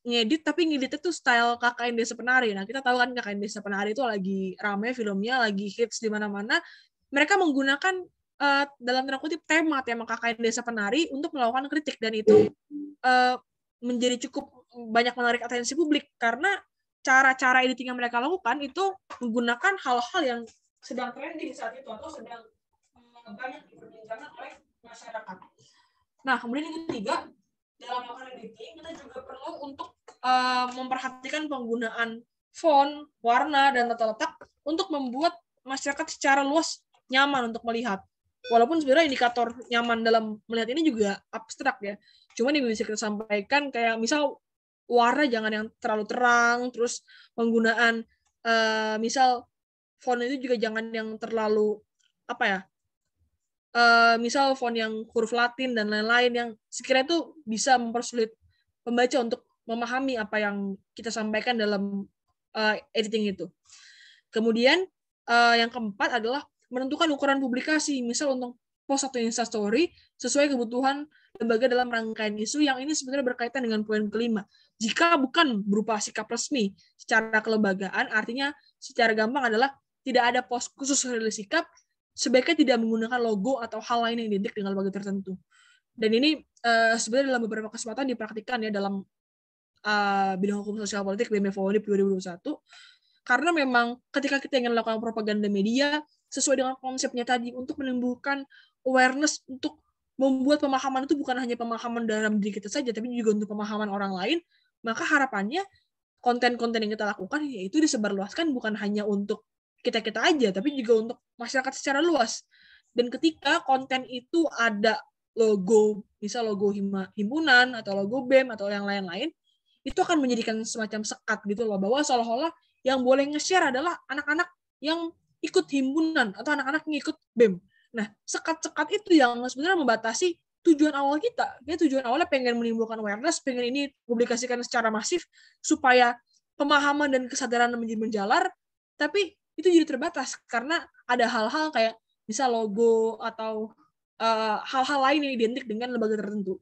ngedit, tapi ngeditnya tuh style KKN Desa Penari. Nah, kita tahu kan KKN Desa Penari itu lagi rame filmnya, lagi hits di mana-mana. Mereka menggunakan dalam tanda kutip tema KKN Desa Penari untuk melakukan kritik, dan itu menjadi cukup banyak menarik atensi publik karena cara-cara editing yang mereka lakukan itu menggunakan hal-hal yang sedang trending saat itu atau sedang banyak diperbincangkan oleh masyarakat. Nah, kemudian yang ketiga, dalam melakukan editing kita juga perlu untuk memperhatikan penggunaan font, warna, dan tata letak untuk membuat masyarakat secara luas nyaman untuk melihat. Walaupun sebenarnya indikator nyaman dalam melihat ini juga abstrak ya. Cuman yang bisa kita sampaikan kayak misal warna jangan yang terlalu terang, terus penggunaan misal font itu juga jangan yang terlalu apa ya? Misal font yang huruf Latin dan lain-lain yang sekiranya itu bisa mempersulit pembaca untuk memahami apa yang kita sampaikan dalam editing itu. Kemudian yang keempat adalah menentukan ukuran publikasi, misal untuk post atau Instastory sesuai kebutuhan lembaga dalam rangkaian isu yang ini sebenarnya berkaitan dengan poin kelima. Jika bukan berupa sikap resmi secara kelembagaan, artinya secara gampang adalah tidak ada post khusus rilis sikap, sebaiknya tidak menggunakan logo atau hal lain yang identik dengan lembaga tertentu. Dan ini sebenarnya dalam beberapa kesempatan dipraktikkan ya dalam bidang hukum sosial politik BEM-FOLIP 2021, karena memang ketika kita ingin melakukan propaganda media sesuai dengan konsepnya tadi untuk menimbulkan awareness, untuk membuat pemahaman itu bukan hanya pemahaman dalam diri kita saja, tapi juga untuk pemahaman orang lain, maka harapannya konten-konten yang kita lakukan yaitu disebarluaskan bukan hanya untuk kita-kita aja, tapi juga untuk masyarakat secara luas. Dan ketika konten itu ada logo, misal logo himpunan atau logo BEM atau yang lain-lain, itu akan menjadikan semacam sekat gitu loh, bahwa seolah-olah yang boleh nge-share adalah anak-anak yang ikut himpunan atau anak-anak yang ikut BEM. Nah, sekat-sekat itu yang sebenarnya membatasi tujuan awal kita. Ya, tujuan awalnya pengen menimbulkan awareness, pengen ini publikasikan secara masif supaya pemahaman dan kesadaran menjadi menjalar, tapi itu jadi terbatas karena ada hal-hal kayak misal logo atau hal-hal lain yang identik dengan lembaga tertentu.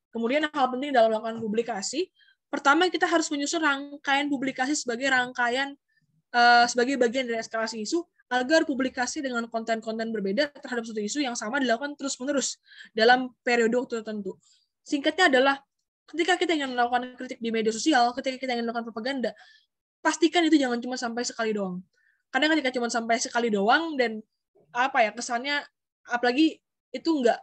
Kemudian hal penting dalam melakukan publikasi, pertama kita harus menyusun rangkaian publikasi sebagai rangkaian sebagai bagian dari eskalasi isu agar publikasi dengan konten-konten berbeda terhadap suatu isu yang sama dilakukan terus-menerus dalam periode waktu tertentu. Singkatnya adalah ketika kita ingin melakukan kritik di media sosial, ketika kita ingin melakukan propaganda, pastikan itu jangan cuma sampai sekali doang. Kadang ketika cuma sampai sekali doang dan apa ya kesannya, apalagi itu nggak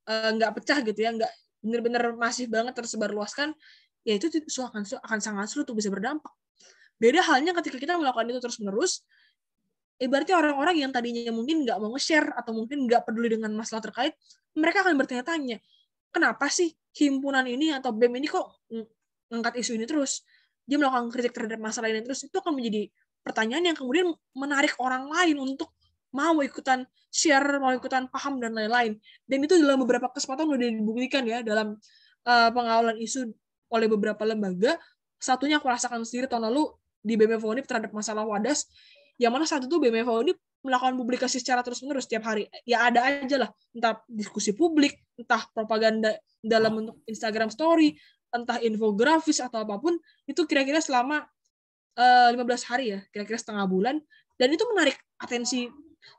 nggak pecah gitu ya, nggak bener-bener masif banget tersebar luaskan, ya itu akan sangat sulit untuk bisa berdampak. Beda halnya ketika kita melakukan itu terus-menerus, berarti orang-orang yang tadinya mungkin nggak mau nge-share atau mungkin nggak peduli dengan masalah terkait, mereka akan bertanya-tanya, kenapa sih himpunan ini atau BEM ini kok ngangkat isu ini terus? Dia melakukan kritik terhadap masalah ini terus, itu akan menjadi pertanyaan yang kemudian menarik orang lain untuk mau ikutan share, mau ikutan paham, dan lain-lain. Dan itu dalam beberapa kesempatan sudah dibuktikan ya, dalam pengawalan isu oleh beberapa lembaga. Satunya aku rasakan sendiri tahun lalu di BMFO ini terhadap masalah Wadas, yang mana saat itu BMFO ini melakukan publikasi secara terus-menerus setiap hari. Ya ada aja lah, entah diskusi publik, entah propaganda dalam bentuk Instagram story, entah infografis atau apapun, itu kira-kira selama 15 hari ya, kira-kira setengah bulan, dan itu menarik atensi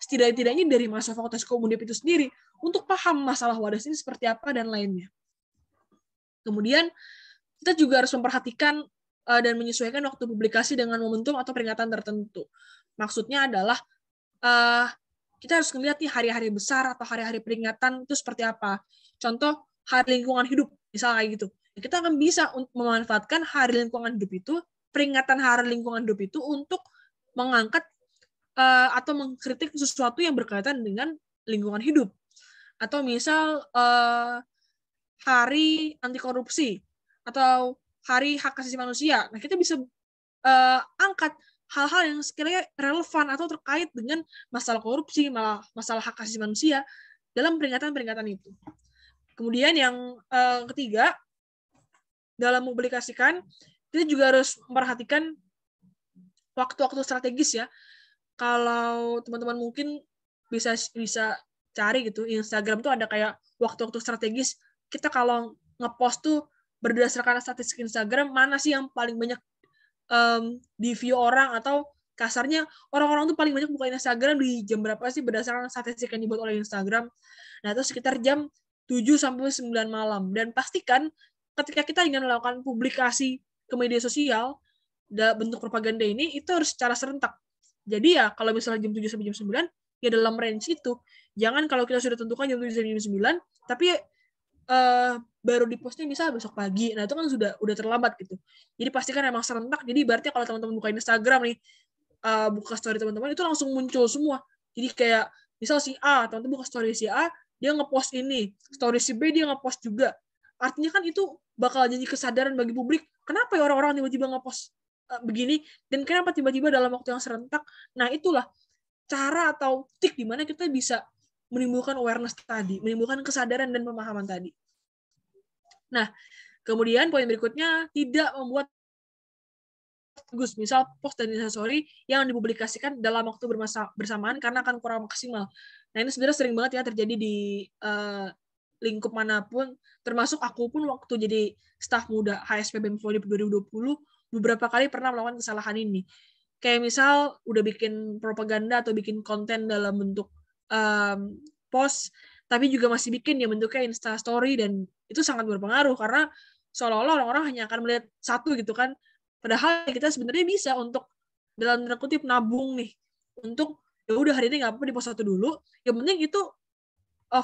setidak-tidaknya dari mahasiswa Fakultas Komundip itu sendiri untuk paham masalah Wadas ini seperti apa dan lainnya. Kemudian kita juga harus memperhatikan dan menyesuaikan waktu publikasi dengan momentum atau peringatan tertentu. Maksudnya adalah kita harus melihat nih hari-hari besar atau hari-hari peringatan itu seperti apa. Contoh Hari Lingkungan Hidup, misalnya kayak gitu. Kita akan bisa memanfaatkan Hari Lingkungan Hidup itu, peringatan Hari Lingkungan Hidup itu untuk mengangkat atau mengkritik sesuatu yang berkaitan dengan lingkungan hidup. Atau misal Hari Anti Korupsi atau Hari Hak Asasi Manusia. Nah, kita bisa angkat hal-hal yang sekiranya relevan atau terkait dengan masalah korupsi, masalah hak asasi manusia dalam peringatan-peringatan itu. Kemudian yang ketiga, dalam mempublikasikan, kita juga harus memperhatikan waktu-waktu strategis ya. Kalau teman-teman mungkin bisa cari gitu, Instagram tuh ada kayak waktu-waktu strategis. Kita kalau ngepost tuh berdasarkan statistik Instagram, mana sih yang paling banyak di view orang, atau kasarnya orang-orang tuh paling banyak buka Instagram di jam berapa sih berdasarkan statistik yang dibuat oleh Instagram. Nah, itu sekitar jam 7 sampai 9 malam. Dan pastikan ketika kita ingin melakukan publikasi ke media sosial, bentuk propaganda ini, itu harus secara serentak. Jadi ya, kalau misalnya jam 7 sampai jam 9, ya dalam range itu. Jangan kalau kita sudah tentukan jam 7 sampai jam 9, tapi baru di-postnya bisa besok pagi. Nah, itu kan udah terlambat gitu. Jadi pastikan emang serentak. Jadi berarti kalau teman-teman buka Instagram nih, buka story teman-teman, itu langsung muncul semua. Jadi kayak, misal si A, teman-teman buka story si A, dia ngepost ini. Story si B, dia ngepost juga. Artinya kan itu bakal jadi kesadaran bagi publik. Kenapa ya orang-orang tiba-tiba ngepost begini, dan kenapa tiba-tiba dalam waktu yang serentak. Nah, itulah cara atau trik di mana kita bisa menimbulkan awareness tadi, menimbulkan kesadaran dan pemahaman tadi. Nah, kemudian poin berikutnya, tidak membuat misal post dan instastory yang dipublikasikan dalam waktu bersamaan karena akan kurang maksimal. Nah, ini sebenarnya sering banget ya terjadi di lingkup manapun, termasuk aku pun waktu jadi staf muda HSP BEM 2020, beberapa kali pernah melakukan kesalahan ini. Kayak misal udah bikin propaganda atau bikin konten dalam bentuk post, tapi juga masih bikin ya bentuknya instastory, dan itu sangat berpengaruh karena seolah-olah orang-orang hanya akan melihat satu gitu kan. Padahal kita sebenarnya bisa untuk dalam tanda kutip nabung nih, untuk ya udah hari ini nggak apa-apa di post satu dulu. Yang penting itu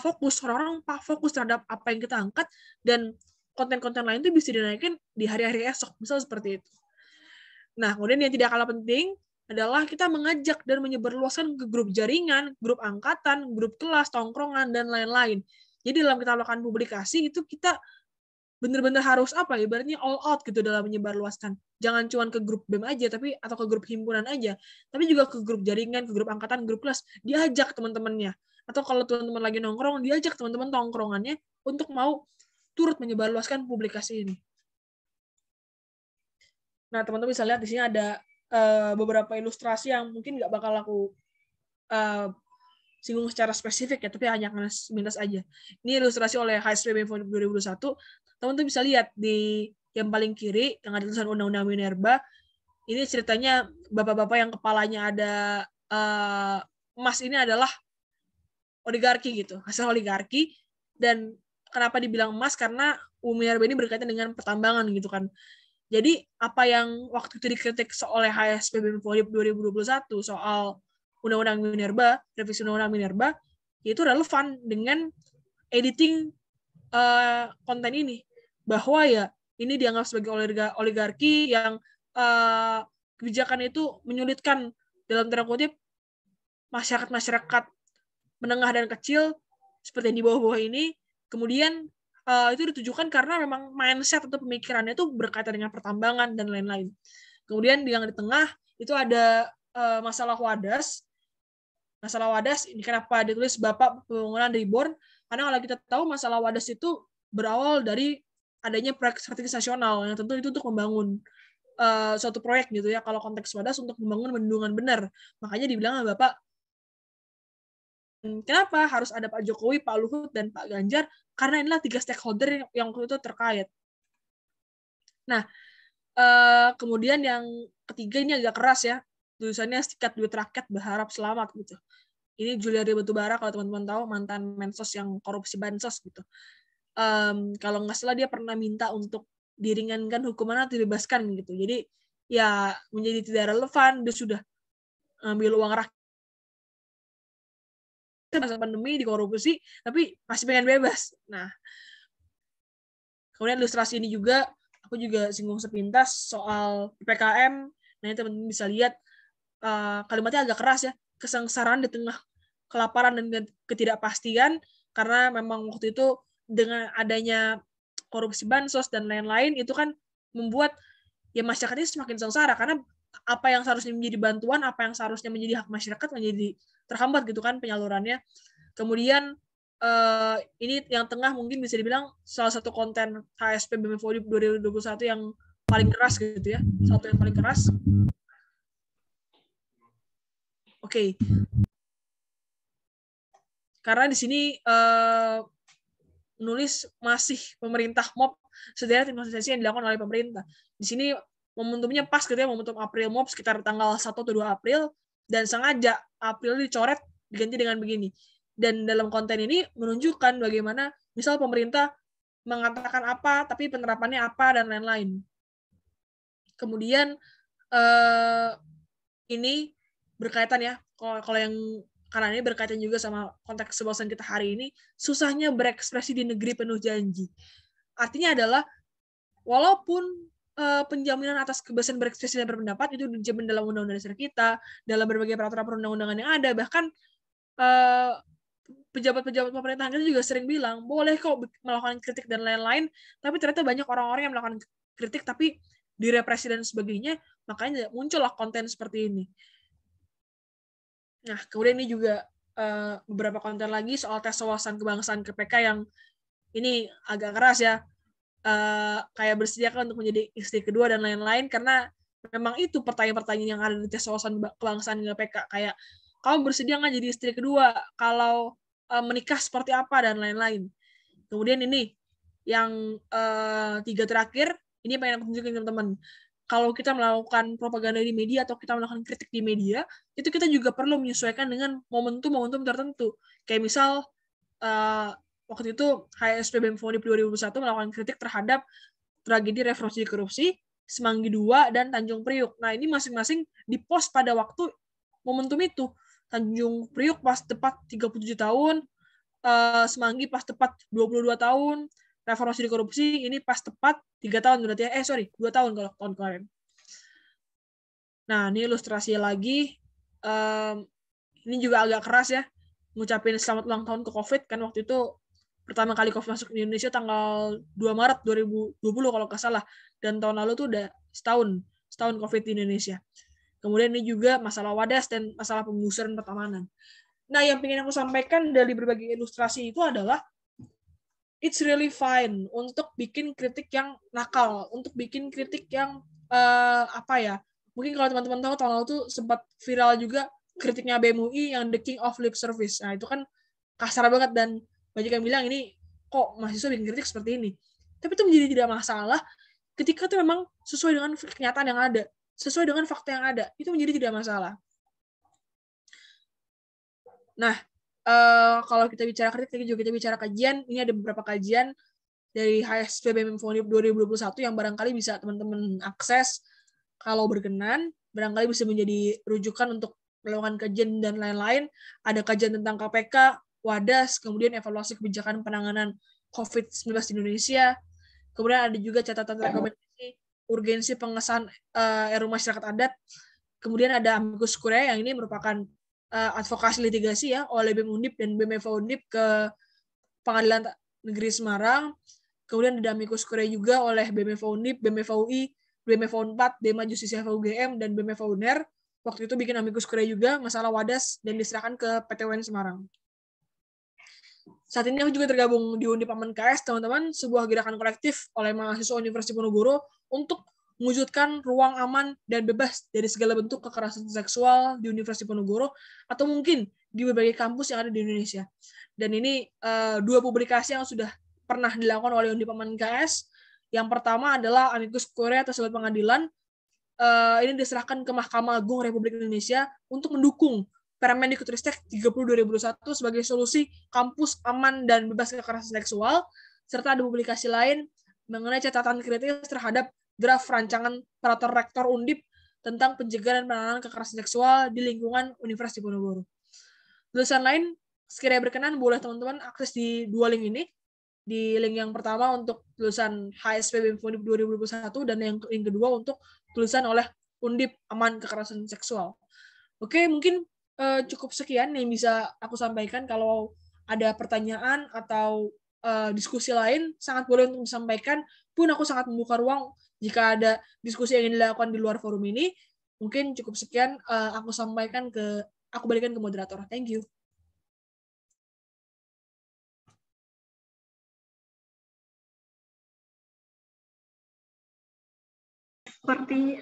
fokus, orang-orang fokus terhadap apa yang kita angkat, dan konten-konten lain itu bisa dinaikin di hari-hari esok, misal seperti itu. Nah, kemudian yang tidak kalah penting adalah kita mengajak dan menyebarluaskan ke grup jaringan, grup angkatan, grup kelas, tongkrongan, dan lain-lain. Jadi dalam kita melakukan publikasi itu kita benar-benar harus ibaratnya all out gitu dalam menyebarluaskan. Jangan cuma ke grup BEM aja, tapi atau ke grup himpunan aja, tapi juga ke grup jaringan, ke grup angkatan, grup kelas, diajak teman-temannya. Atau kalau teman-teman lagi nongkrong, diajak teman-teman tongkrongannya untuk mau turut menyebarluaskan publikasi ini. Nah, teman-teman bisa lihat di sini ada beberapa ilustrasi yang mungkin nggak bakal aku singgung secara spesifik ya, tapi hanya akan minus aja. Ini ilustrasi oleh HSP BEM 2021. Teman-teman bisa lihat di yang paling kiri yang ada tulisan Undang-Undang Minerba. Ini ceritanya bapak-bapak yang kepalanya ada emas, ini adalah oligarki gitu, hasil oligarki. Dan kenapa dibilang emas? Karena Minerba ini berkaitan dengan pertambangan gitu kan. Jadi apa yang waktu itu dikritik oleh HSP BEM 2021 soal Undang-Undang Minerba, revisi Undang-Undang Minerba, itu relevan dengan editing konten ini, bahwa ya ini dianggap sebagai oligarki yang kebijakan itu menyulitkan dalam tanda kutip masyarakat menengah dan kecil seperti yang di bawah-bawah ini. Kemudian itu ditujukan karena memang mindset atau pemikirannya itu berkaitan dengan pertambangan dan lain-lain. Kemudian yang di tengah itu ada masalah Wadas. Masalah Wadas ini kenapa ditulis Bapak Pembangunan Reborn? Karena kalau kita tahu masalah Wadas itu berawal dari adanya proyek strategis nasional yang tentu itu untuk membangun suatu proyek gitu ya. Kalau konteks Wadas untuk membangun bendungan benar. Makanya dibilang Bapak, kenapa harus ada Pak Jokowi, Pak Luhut, dan Pak Ganjar? Karena inilah 3 stakeholder yang itu terkait. Nah, kemudian yang ketiga ini agak keras ya. Tulisannya Serikat Duit Rakyat berharap selamat gitu. Ini Juliari Batubara, kalau teman-teman tahu, mantan Mensos yang korupsi bansos gitu. Kalau nggak salah dia pernah minta untuk diringankan hukuman atau dibebaskan gitu. Jadi ya menjadi tidak relevan, dia sudah ambil uang rakyat masa pandemi dikorupsi, tapi masih pengen bebas. Nah, kemudian ilustrasi ini juga, aku juga singgung sepintas soal PPKM. Nah, ini teman-teman bisa lihat kalimatnya agak keras ya, kesengsaraan di tengah kelaparan dan ketidakpastian, karena memang waktu itu dengan adanya korupsi bansos dan lain-lain, itu kan membuat ya masyarakat ini semakin sengsara, karena apa yang seharusnya menjadi bantuan, apa yang seharusnya menjadi hak masyarakat menjadi terhambat gitu kan penyalurannya. Kemudian ini yang tengah mungkin bisa dibilang salah satu konten HSP BEM-FODI 2021 yang paling keras gitu ya, satu yang paling keras. Oke. Karena di sini menulis masih pemerintah MOP, sederet investasi yang dilakukan oleh pemerintah. Di sini momentumnya pas gitu ya, momentum April MOP sekitar tanggal 1 atau 2 April, dan sengaja April dicoret diganti dengan begini. Dan dalam konten ini menunjukkan bagaimana misal pemerintah mengatakan apa, tapi penerapannya apa, dan lain-lain. Kemudian ini berkaitan ya, kalau yang karena ini berkaitan juga sama konteks kebangsaan kita hari ini, susahnya berekspresi di negeri penuh janji. Artinya adalah, walaupun penjaminan atas kebebasan berekspresi dan berpendapat itu dijamin dalam undang-undang dasar kita, dalam berbagai peraturan perundang-undangan yang ada, bahkan pejabat-pejabat pemerintahan kita juga sering bilang, boleh kok melakukan kritik dan lain-lain, tapi ternyata banyak orang-orang yang melakukan kritik tapi direpresi dan sebagainya, makanya muncullah konten seperti ini. Nah, kemudian ini juga beberapa konten lagi soal tes wawasan kebangsaan KPK yang ini agak keras ya, kayak bersediakah untuk menjadi istri kedua dan lain-lain, karena memang itu pertanyaan-pertanyaan yang ada di tes wawasan kebangsaan KPK, kayak kamu bersedia nggak jadi istri kedua, kalau menikah seperti apa, dan lain-lain. Kemudian ini yang 3 terakhir, ini pengen aku tunjukin teman-teman. Kalau kita melakukan propaganda di media atau kita melakukan kritik di media, itu kita juga perlu menyesuaikan dengan momentum-momentum tertentu. Kayak misal waktu itu HSP BEM-FODI 2021 melakukan kritik terhadap tragedi reformasi korupsi, Semanggi II, dan Tanjung Priuk. Nah, ini masing-masing dipost pada waktu momentum itu. Tanjung Priuk pas tepat 37 tahun, Semanggi pas tepat 22 tahun, reformasi korupsi ini pas tepat 3 tahun berarti ya. 2 tahun kalau tahun kemarin. Nah, ini ilustrasi lagi. Ini juga agak keras ya. Ngucapin selamat ulang tahun ke COVID, kan waktu itu pertama kali COVID masuk di Indonesia tanggal 2 Maret 2020 kalau nggak salah. Dan tahun lalu tuh udah setahun COVID di Indonesia. Kemudian ini juga masalah Wadas dan masalah penggusuran pertamanan. Nah, yang ingin aku sampaikan dari berbagai ilustrasi itu adalah it's really fine untuk bikin kritik yang nakal, untuk bikin kritik yang mungkin kalau teman-teman tahu tahun lalu tuh sempat viral juga kritiknya BEM-UI yang the king of lip service. Nah, itu kan kasar banget dan banyak yang bilang ini kok mahasiswa bikin kritik seperti ini. Tapi itu menjadi tidak masalah ketika itu memang sesuai dengan kenyataan yang ada, sesuai dengan fakta yang ada, itu menjadi tidak masalah. Nah, kalau kita bicara kritik, tadi juga kita bicara kajian, ini ada beberapa kajian dari HSP BEM-FODI 2021 yang barangkali bisa teman-teman akses kalau berkenan, barangkali bisa menjadi rujukan untuk melakukan kajian dan lain-lain. Ada kajian tentang KPK, WADAS, kemudian evaluasi kebijakan penanganan COVID-19 di Indonesia, kemudian ada juga catatan rekomendasi urgensi pengesahan RUU Masyarakat Adat, kemudian ada amicus curiae yang ini merupakan advokasi litigasi ya oleh BEM Undip dan BEM FH Undip ke Pengadilan Negeri Semarang, kemudian ada amicus curiae juga oleh BEM FH Undip, BEM FH UI, BEM FH Unpad, DEMA Justisia FH UGM, dan BEM FH UNER. Waktu itu bikin amicus curiae juga masalah WADAS dan diserahkan ke PT UN Semarang. Saat ini aku juga tergabung di Undip Aman KS, teman-teman, sebuah gerakan kolektif oleh mahasiswa Universitas Diponegoro untuk mewujudkan ruang aman dan bebas dari segala bentuk kekerasan seksual di Universitas Diponegoro atau mungkin di berbagai kampus yang ada di Indonesia. Dan ini 2 publikasi yang sudah pernah dilakukan oleh Undip Aman KS. Yang pertama adalah amicus curiae atau surat pengadilan. Ini diserahkan ke Mahkamah Agung Republik Indonesia untuk mendukung Permendikbudristek 30/2021 sebagai solusi kampus aman dan bebas kekerasan seksual, serta ada publikasi lain mengenai catatan kritis terhadap draft rancangan peraturan rektor Undip tentang pencegahan dan penanganan kekerasan seksual di lingkungan Universitas Diponegoro. Tulisan lain, sekiranya berkenan, boleh teman-teman akses di 2 link ini. Di link yang pertama untuk tulisan HSP BEM Undip 2021 dan yang kedua untuk tulisan oleh Undip Aman Kekerasan Seksual. Oke, mungkin cukup sekian yang bisa aku sampaikan. Kalau ada pertanyaan atau diskusi lain, sangat boleh untuk disampaikan. Pun aku sangat membuka ruang jika ada diskusi yang ingin dilakukan di luar forum ini. Mungkin cukup sekian aku berikan ke moderator. Thank you. Seperti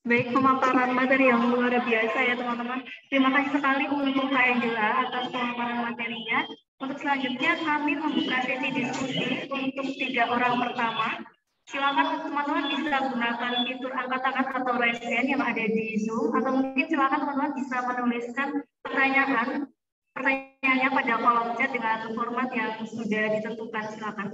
baik pemaparan materi yang luar biasa ya teman-teman. Terima kasih sekali untuk Kak Angela atas pemaparan materinya. Untuk selanjutnya kami membuka sesi diskusi untuk 3 orang pertama. Silakan teman-teman bisa gunakan fitur angkat tangan atau raise hand yang ada di Zoom, atau mungkin silakan teman-teman bisa menuliskan pertanyaannya pada kolom chat dengan format yang sudah ditentukan. Silakan.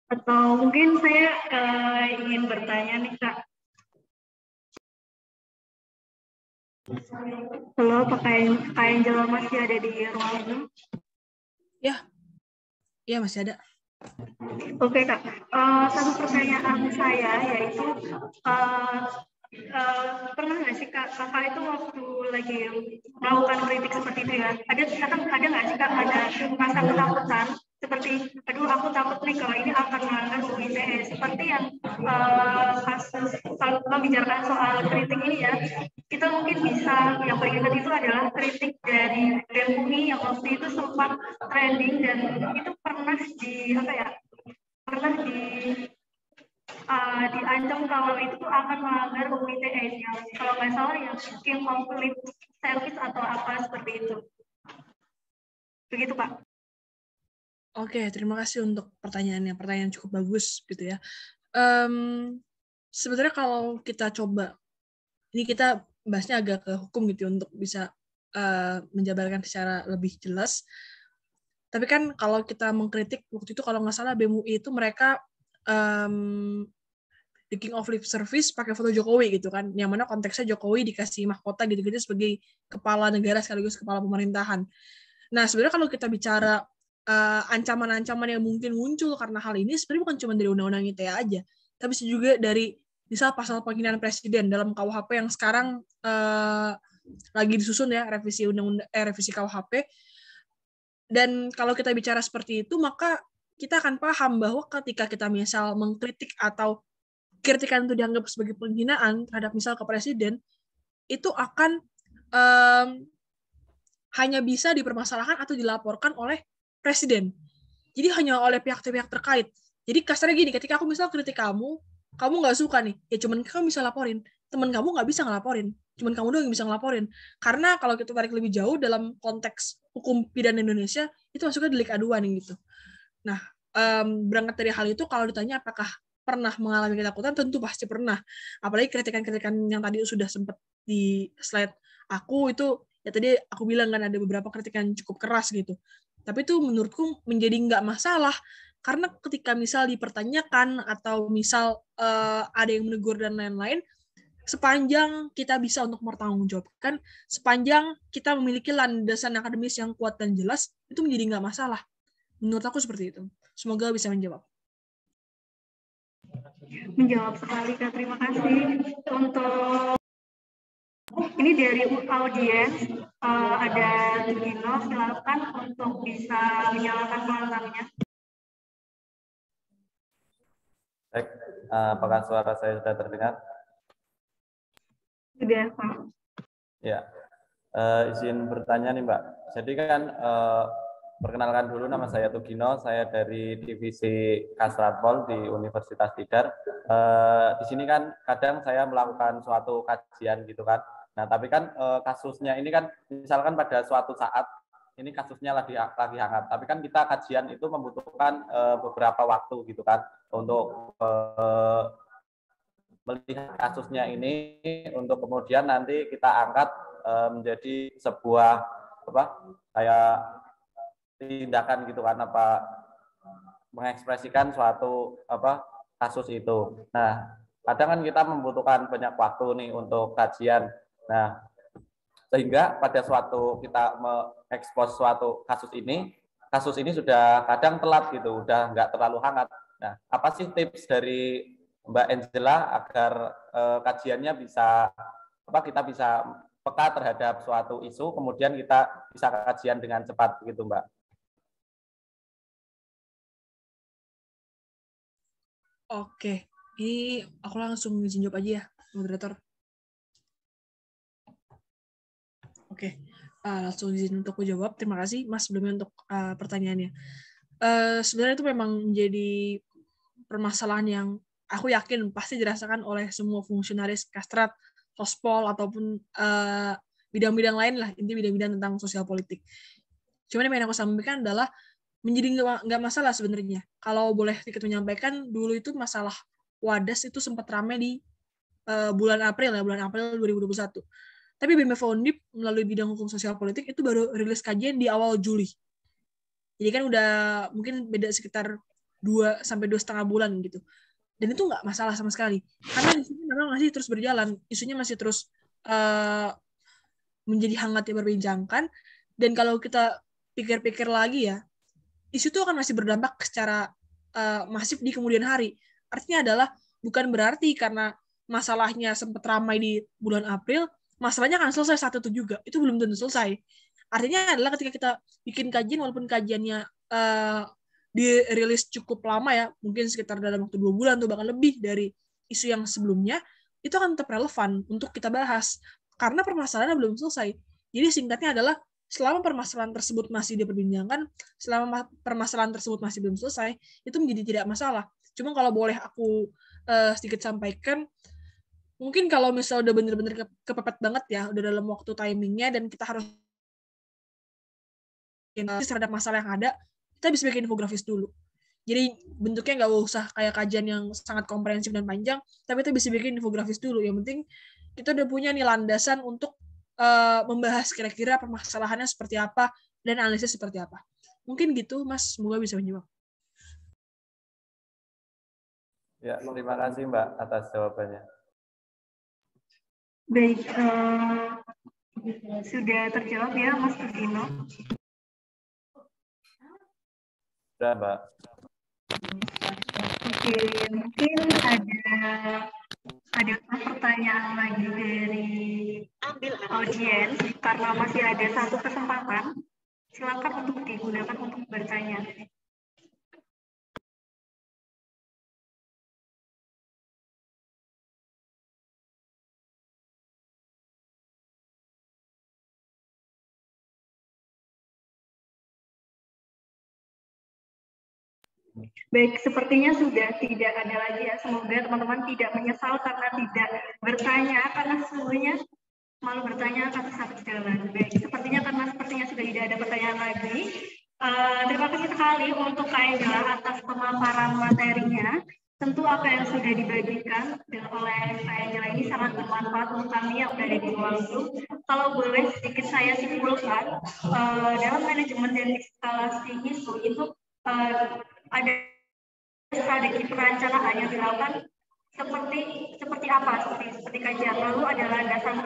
Atau mungkin saya ingin bertanya nih Kak. Halo, Kak Angela masih ada di ruang Zoom? Ya masih ada. Oke Kak, satu pertanyaan saya yaitu pernah nggak sih kakak itu waktu lagi melakukan kritik seperti itu ya, ada nggak sih Kak ada rasa ketakutan seperti aduh aku takut nih kalau ini akan melanggar UU ITE, seperti yang kasus kalau membicarakan soal kritik ini ya, kita mungkin bisa yang beringat itu adalah kritik dari BEM UI yang waktu itu sempat trending dan itu pernah diancam kalau itu akan melanggar UU ITE yang kalau nggak salah yang scheme conflict service atau apa seperti itu. Begitu Pak. Oke, terima kasih untuk pertanyaannya. Pertanyaan cukup bagus gitu ya. Sebenarnya kalau kita coba, ini kita bahasnya agak ke hukum gitu untuk bisa menjabarkan secara lebih jelas. Tapi kan kalau kita mengkritik, waktu itu kalau nggak salah BEM UI itu mereka the king of lip service pakai foto Jokowi gitu kan, yang mana konteksnya Jokowi dikasih mahkota gitu-gitu sebagai kepala negara sekaligus kepala pemerintahan. Nah, sebenarnya kalau kita bicara ancaman-ancaman yang mungkin muncul karena hal ini sebenarnya bukan cuma dari undang-undang ITE aja, tapi juga dari misal pasal penghinaan presiden dalam KUHP yang sekarang lagi disusun ya, revisi KUHP. Dan kalau kita bicara seperti itu, maka kita akan paham bahwa ketika kita misal mengkritik atau kritikan itu dianggap sebagai penghinaan terhadap misal ke presiden, itu akan hanya bisa dipermasalahkan atau dilaporkan oleh presiden. Jadi hanya oleh pihak-pihak terkait. Jadi kasarnya gini, ketika aku misal kritik kamu nggak suka nih, ya cuman kamu bisa laporin. Teman kamu nggak bisa ngelaporin. Cuman kamu doang yang bisa ngelaporin. Karena kalau kita tarik lebih jauh dalam konteks hukum pidana Indonesia, itu masuknya delik aduan gitu. Nah, berangkat dari hal itu, kalau ditanya apakah pernah mengalami ketakutan, tentu pasti pernah. Apalagi kritikan-kritikan yang tadi sudah sempat di slide aku itu, ya tadi aku bilang kan ada beberapa kritikan cukup keras gitu. Tapi itu menurutku menjadi nggak masalah, karena ketika misal dipertanyakan atau misal ada yang menegur dan lain-lain, sepanjang kita bisa untuk mempertanggungjawabkan, sepanjang kita memiliki landasan akademis yang kuat dan jelas, itu menjadi nggak masalah. Menurut aku seperti itu. Semoga bisa menjawab. Menjawab sekali, Kak. Terima kasih. Untuk ini dari audiens, ada Gino, silakan untuk bisa menyalakan peralatannya. Baik, apakah suara saya sudah terdengar? Sudah, Pak. Ya, izin bertanya nih Mbak. Jadi kan perkenalkan dulu, nama saya Tugino, saya dari divisi Kasratpol di Universitas Tidar. Di sini kan kadang saya melakukan suatu kajian gitu kan. Nah, tapi kan kasusnya ini kan misalkan pada suatu saat ini kasusnya lagi hangat, tapi kan kita kajian itu membutuhkan beberapa waktu gitu kan untuk melihat kasusnya ini untuk kemudian nanti kita angkat menjadi sebuah kayak tindakan gitu kan, mengekspresikan suatu kasus itu. Nah, kadang kan kita membutuhkan banyak waktu nih untuk kajian. Nah, sehingga pada suatu kita mengekspos suatu kasus ini sudah kadang telat gitu, udah nggak terlalu hangat. Nah, apa sih tips dari Mbak Angela agar kajiannya bisa kita bisa peka terhadap suatu isu, kemudian kita bisa kajian dengan cepat begitu, Mbak? Oke, ini aku langsung izin jawab aja ya, moderator. Oke, langsung izin untuk menjawab. Terima kasih, Mas, sebelumnya untuk pertanyaannya. Sebenarnya itu memang menjadi permasalahan yang aku yakin pasti dirasakan oleh semua fungsionaris Kastrat, Sospol, ataupun bidang-bidang lain lah, inti bidang-bidang tentang sosial politik. Cuman yang ingin aku sampaikan adalah menjadi nggak masalah sebenarnya. Kalau boleh sedikit menyampaikan, dulu itu masalah Wadas itu sempat ramai di bulan April 2021. Tapi BMF Undip melalui bidang hukum sosial politik itu baru rilis kajian di awal Juli. Jadi kan udah mungkin beda sekitar 2 sampai 2,5 bulan gitu. Dan itu nggak masalah sama sekali. Karena isunya memang masih terus berjalan. Isunya masih terus menjadi hangat diperbincangkan. Dan kalau kita pikir-pikir lagi ya, isu itu akan masih berdampak secara masif di kemudian hari. Artinya adalah bukan berarti karena masalahnya sempat ramai di bulan April, masalahnya akan selesai saat itu juga. Itu belum tentu selesai. Artinya adalah ketika kita bikin kajian, walaupun kajiannya dirilis cukup lama ya, mungkin sekitar dalam waktu 2 bulan atau bahkan lebih dari isu yang sebelumnya, itu akan tetap relevan untuk kita bahas. Karena permasalahannya belum selesai. Jadi singkatnya adalah, selama permasalahan tersebut masih diperbincangkan, selama permasalahan tersebut masih belum selesai, itu menjadi tidak masalah. Cuma kalau boleh aku sedikit sampaikan, mungkin kalau misalnya udah bener-bener kepepet banget ya, udah dalam waktu timingnya, dan kita harus terhadap masalah yang ada, kita bisa bikin infografis dulu. Jadi bentuknya nggak usah kayak kajian yang sangat komprehensif dan panjang, tapi kita bisa bikin infografis dulu. Yang penting kita udah punya nih landasan untuk membahas kira-kira permasalahannya seperti apa dan analisis seperti apa. Mungkin gitu, Mas. Semoga bisa menjawab. Ya, terima kasih Mbak atas jawabannya. Baik, sudah terjawab ya Mas Tugino? Sudah, Mbak. Oke, mungkin ada pertanyaan lagi dari audiens, karena masih ada satu kesempatan, silakan untuk digunakan untuk bertanya. Baik, sepertinya sudah tidak ada lagi ya. Semoga teman-teman tidak menyesal karena tidak bertanya, karena sesungguhnya malu bertanya akan satu jalan. Baik, sepertinya sudah tidak ada pertanyaan lagi. Terima kasih sekali untuk Kak Angela atas pemaparan materinya. Tentu apa yang sudah dibagikan oleh Kak Angela ini sangat bermanfaat untuk kami yang berada di waktu. Kalau boleh sedikit saya simpulkan, dalam manajemen dan instalasi isu itu ada strategi perencanaan yang dilakukan seperti apa? Seperti kajian. Lalu ada landasan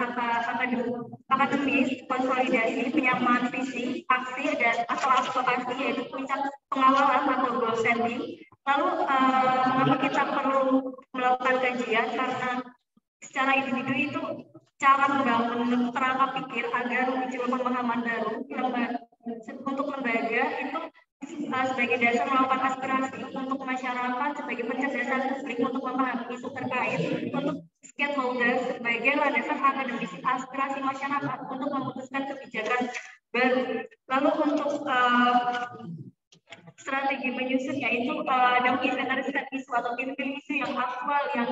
akademis, konsolidasi, penyamaan visi, aksi atau advokasi, yaitu puncak pengawalan atau goal setting. Lalu mengapa kita perlu melakukan kajian? Karena secara individu itu cara membangun kerangka pikir agar muncul pemahaman baru. Untuk lembaga itu sebagai dasar melakukan aspirasi untuk masyarakat, sebagai pencerdasan publik untuk memahami isu terkait, untuk stakeholder sebagai landasan akademis aspirasi masyarakat untuk memutuskan kebijakan baru. Lalu untuk strategi menyusun, yaitu ada menginventariskan isu atau isu yang aktual, yang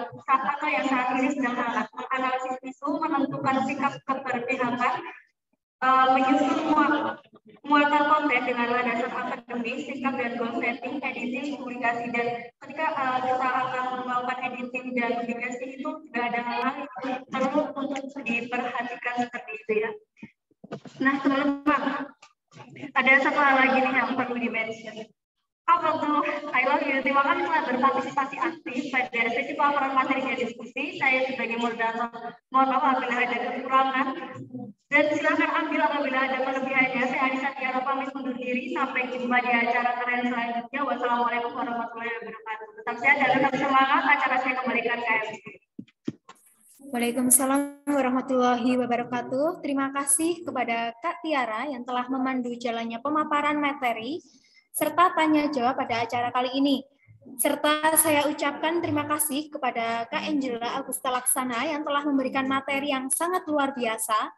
saat ini sedang hangat, menganalisis isu, menentukan sikap keberpihakan, menyusun muatan konten dengan landasan akademis, sikap dan goal setting, editing, publikasi, dan ketika kita akan melakukan editing dan publikasi itu juga ada hal-hal yang perlu untuk diperhatikan seperti itu ya. Nah teman-teman, ada satu hal lagi nih yang perlu di-mention. I love you. Terima kasih telah berpartisipasi aktif pada sesi pemaparan materi dan diskusi. Saya sebagai moderator mohon maaf apabila ada kekurangan. Dan silakan ambil apabila ada kelebihannya. Saya Anissa Tiara pamit undur diri. Sampai jumpa di acara keren selanjutnya. Wassalamualaikum warahmatullahi wabarakatuh. Tetap sehat dan tetap semangat. Acara saya kembalikan ke MC. Waalaikumsalam warahmatullahi wabarakatuh. Terima kasih kepada Kak Tiara yang telah memandu jalannya pemaparan materi serta tanya jawab pada acara kali ini. Serta saya ucapkan terima kasih kepada Kak Angela Augusta Laksana yang telah memberikan materi yang sangat luar biasa.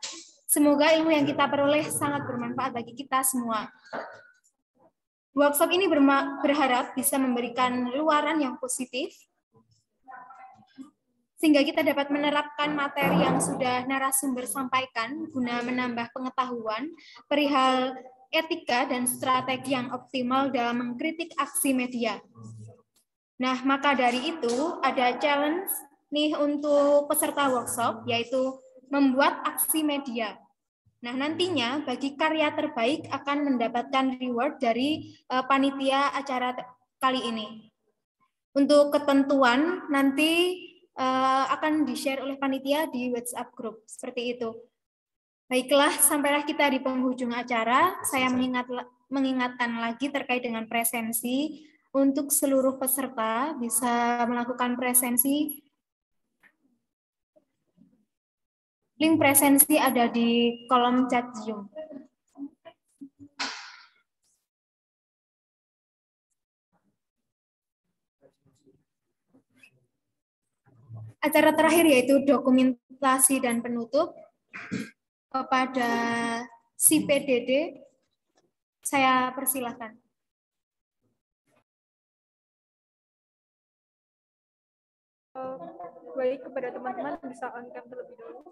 Semoga ilmu yang kita peroleh sangat bermanfaat bagi kita semua. Workshop ini berharap bisa memberikan luaran yang positif, sehingga kita dapat menerapkan materi yang sudah narasumber sampaikan guna menambah pengetahuan perihal etika dan strategi yang optimal dalam mengkritik aksi media. Nah, maka dari itu ada challenge nih untuk peserta workshop, yaitu membuat aksi media. Nah, nantinya bagi karya terbaik akan mendapatkan reward dari panitia acara kali ini. Untuk ketentuan nanti akan di-share oleh panitia di WhatsApp group, seperti itu. Baiklah, sampailah kita di penghujung acara. Saya mengingatkan lagi terkait dengan presensi. Untuk seluruh peserta bisa melakukan presensi. Link presensi ada di kolom chat Zoom. Acara terakhir yaitu dokumentasi dan penutup. Kepada si PDD, saya persilahkan. Baik, kepada teman-teman bisa on-cam terlebih dulu.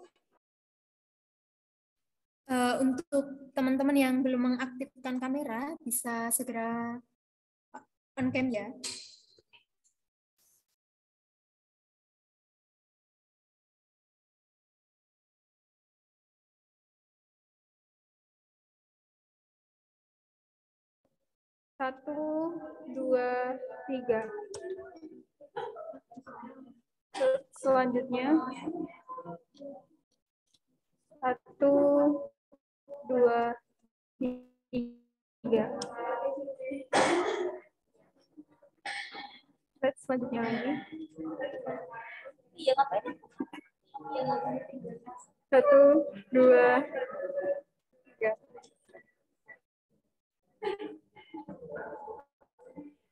Untuk teman-teman yang belum mengaktifkan kamera, bisa segera on-cam ya. Satu, dua, tiga. Selanjutnya, satu, dua, tiga. Selanjutnya lagi. Satu, dua, tiga.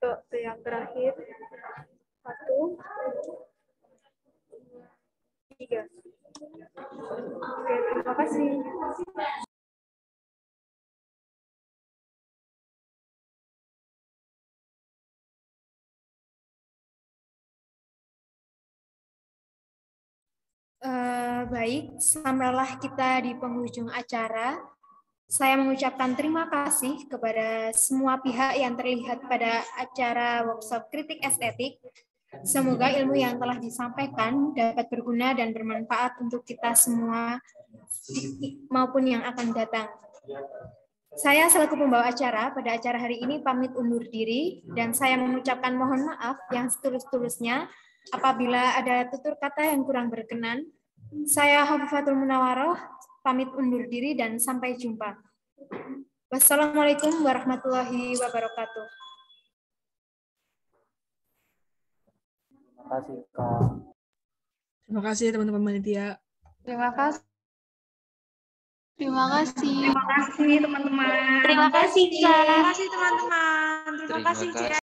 Untuk yang terakhir, satu, tiga. Oke, terima kasih. Baik, sampailah kita di penghujung acara. Saya mengucapkan terima kasih kepada semua pihak yang terlihat pada acara workshop kritik estetik. Semoga ilmu yang telah disampaikan dapat berguna dan bermanfaat untuk kita semua maupun yang akan datang. Saya selaku pembawa acara pada acara hari ini pamit undur diri dan saya mengucapkan mohon maaf yang setulus-tulusnya apabila ada tutur kata yang kurang berkenan. Saya Hafifatul Munawaroh, pamit undur diri dan sampai jumpa. Wassalamualaikum warahmatullahi wabarakatuh. Terima kasih, Kak. Terima kasih teman-teman panitia. Terima kasih. Terima kasih. Terima kasih teman-teman. Terima kasih, Kak. Terima kasih teman-teman. Terima kasih, Jen.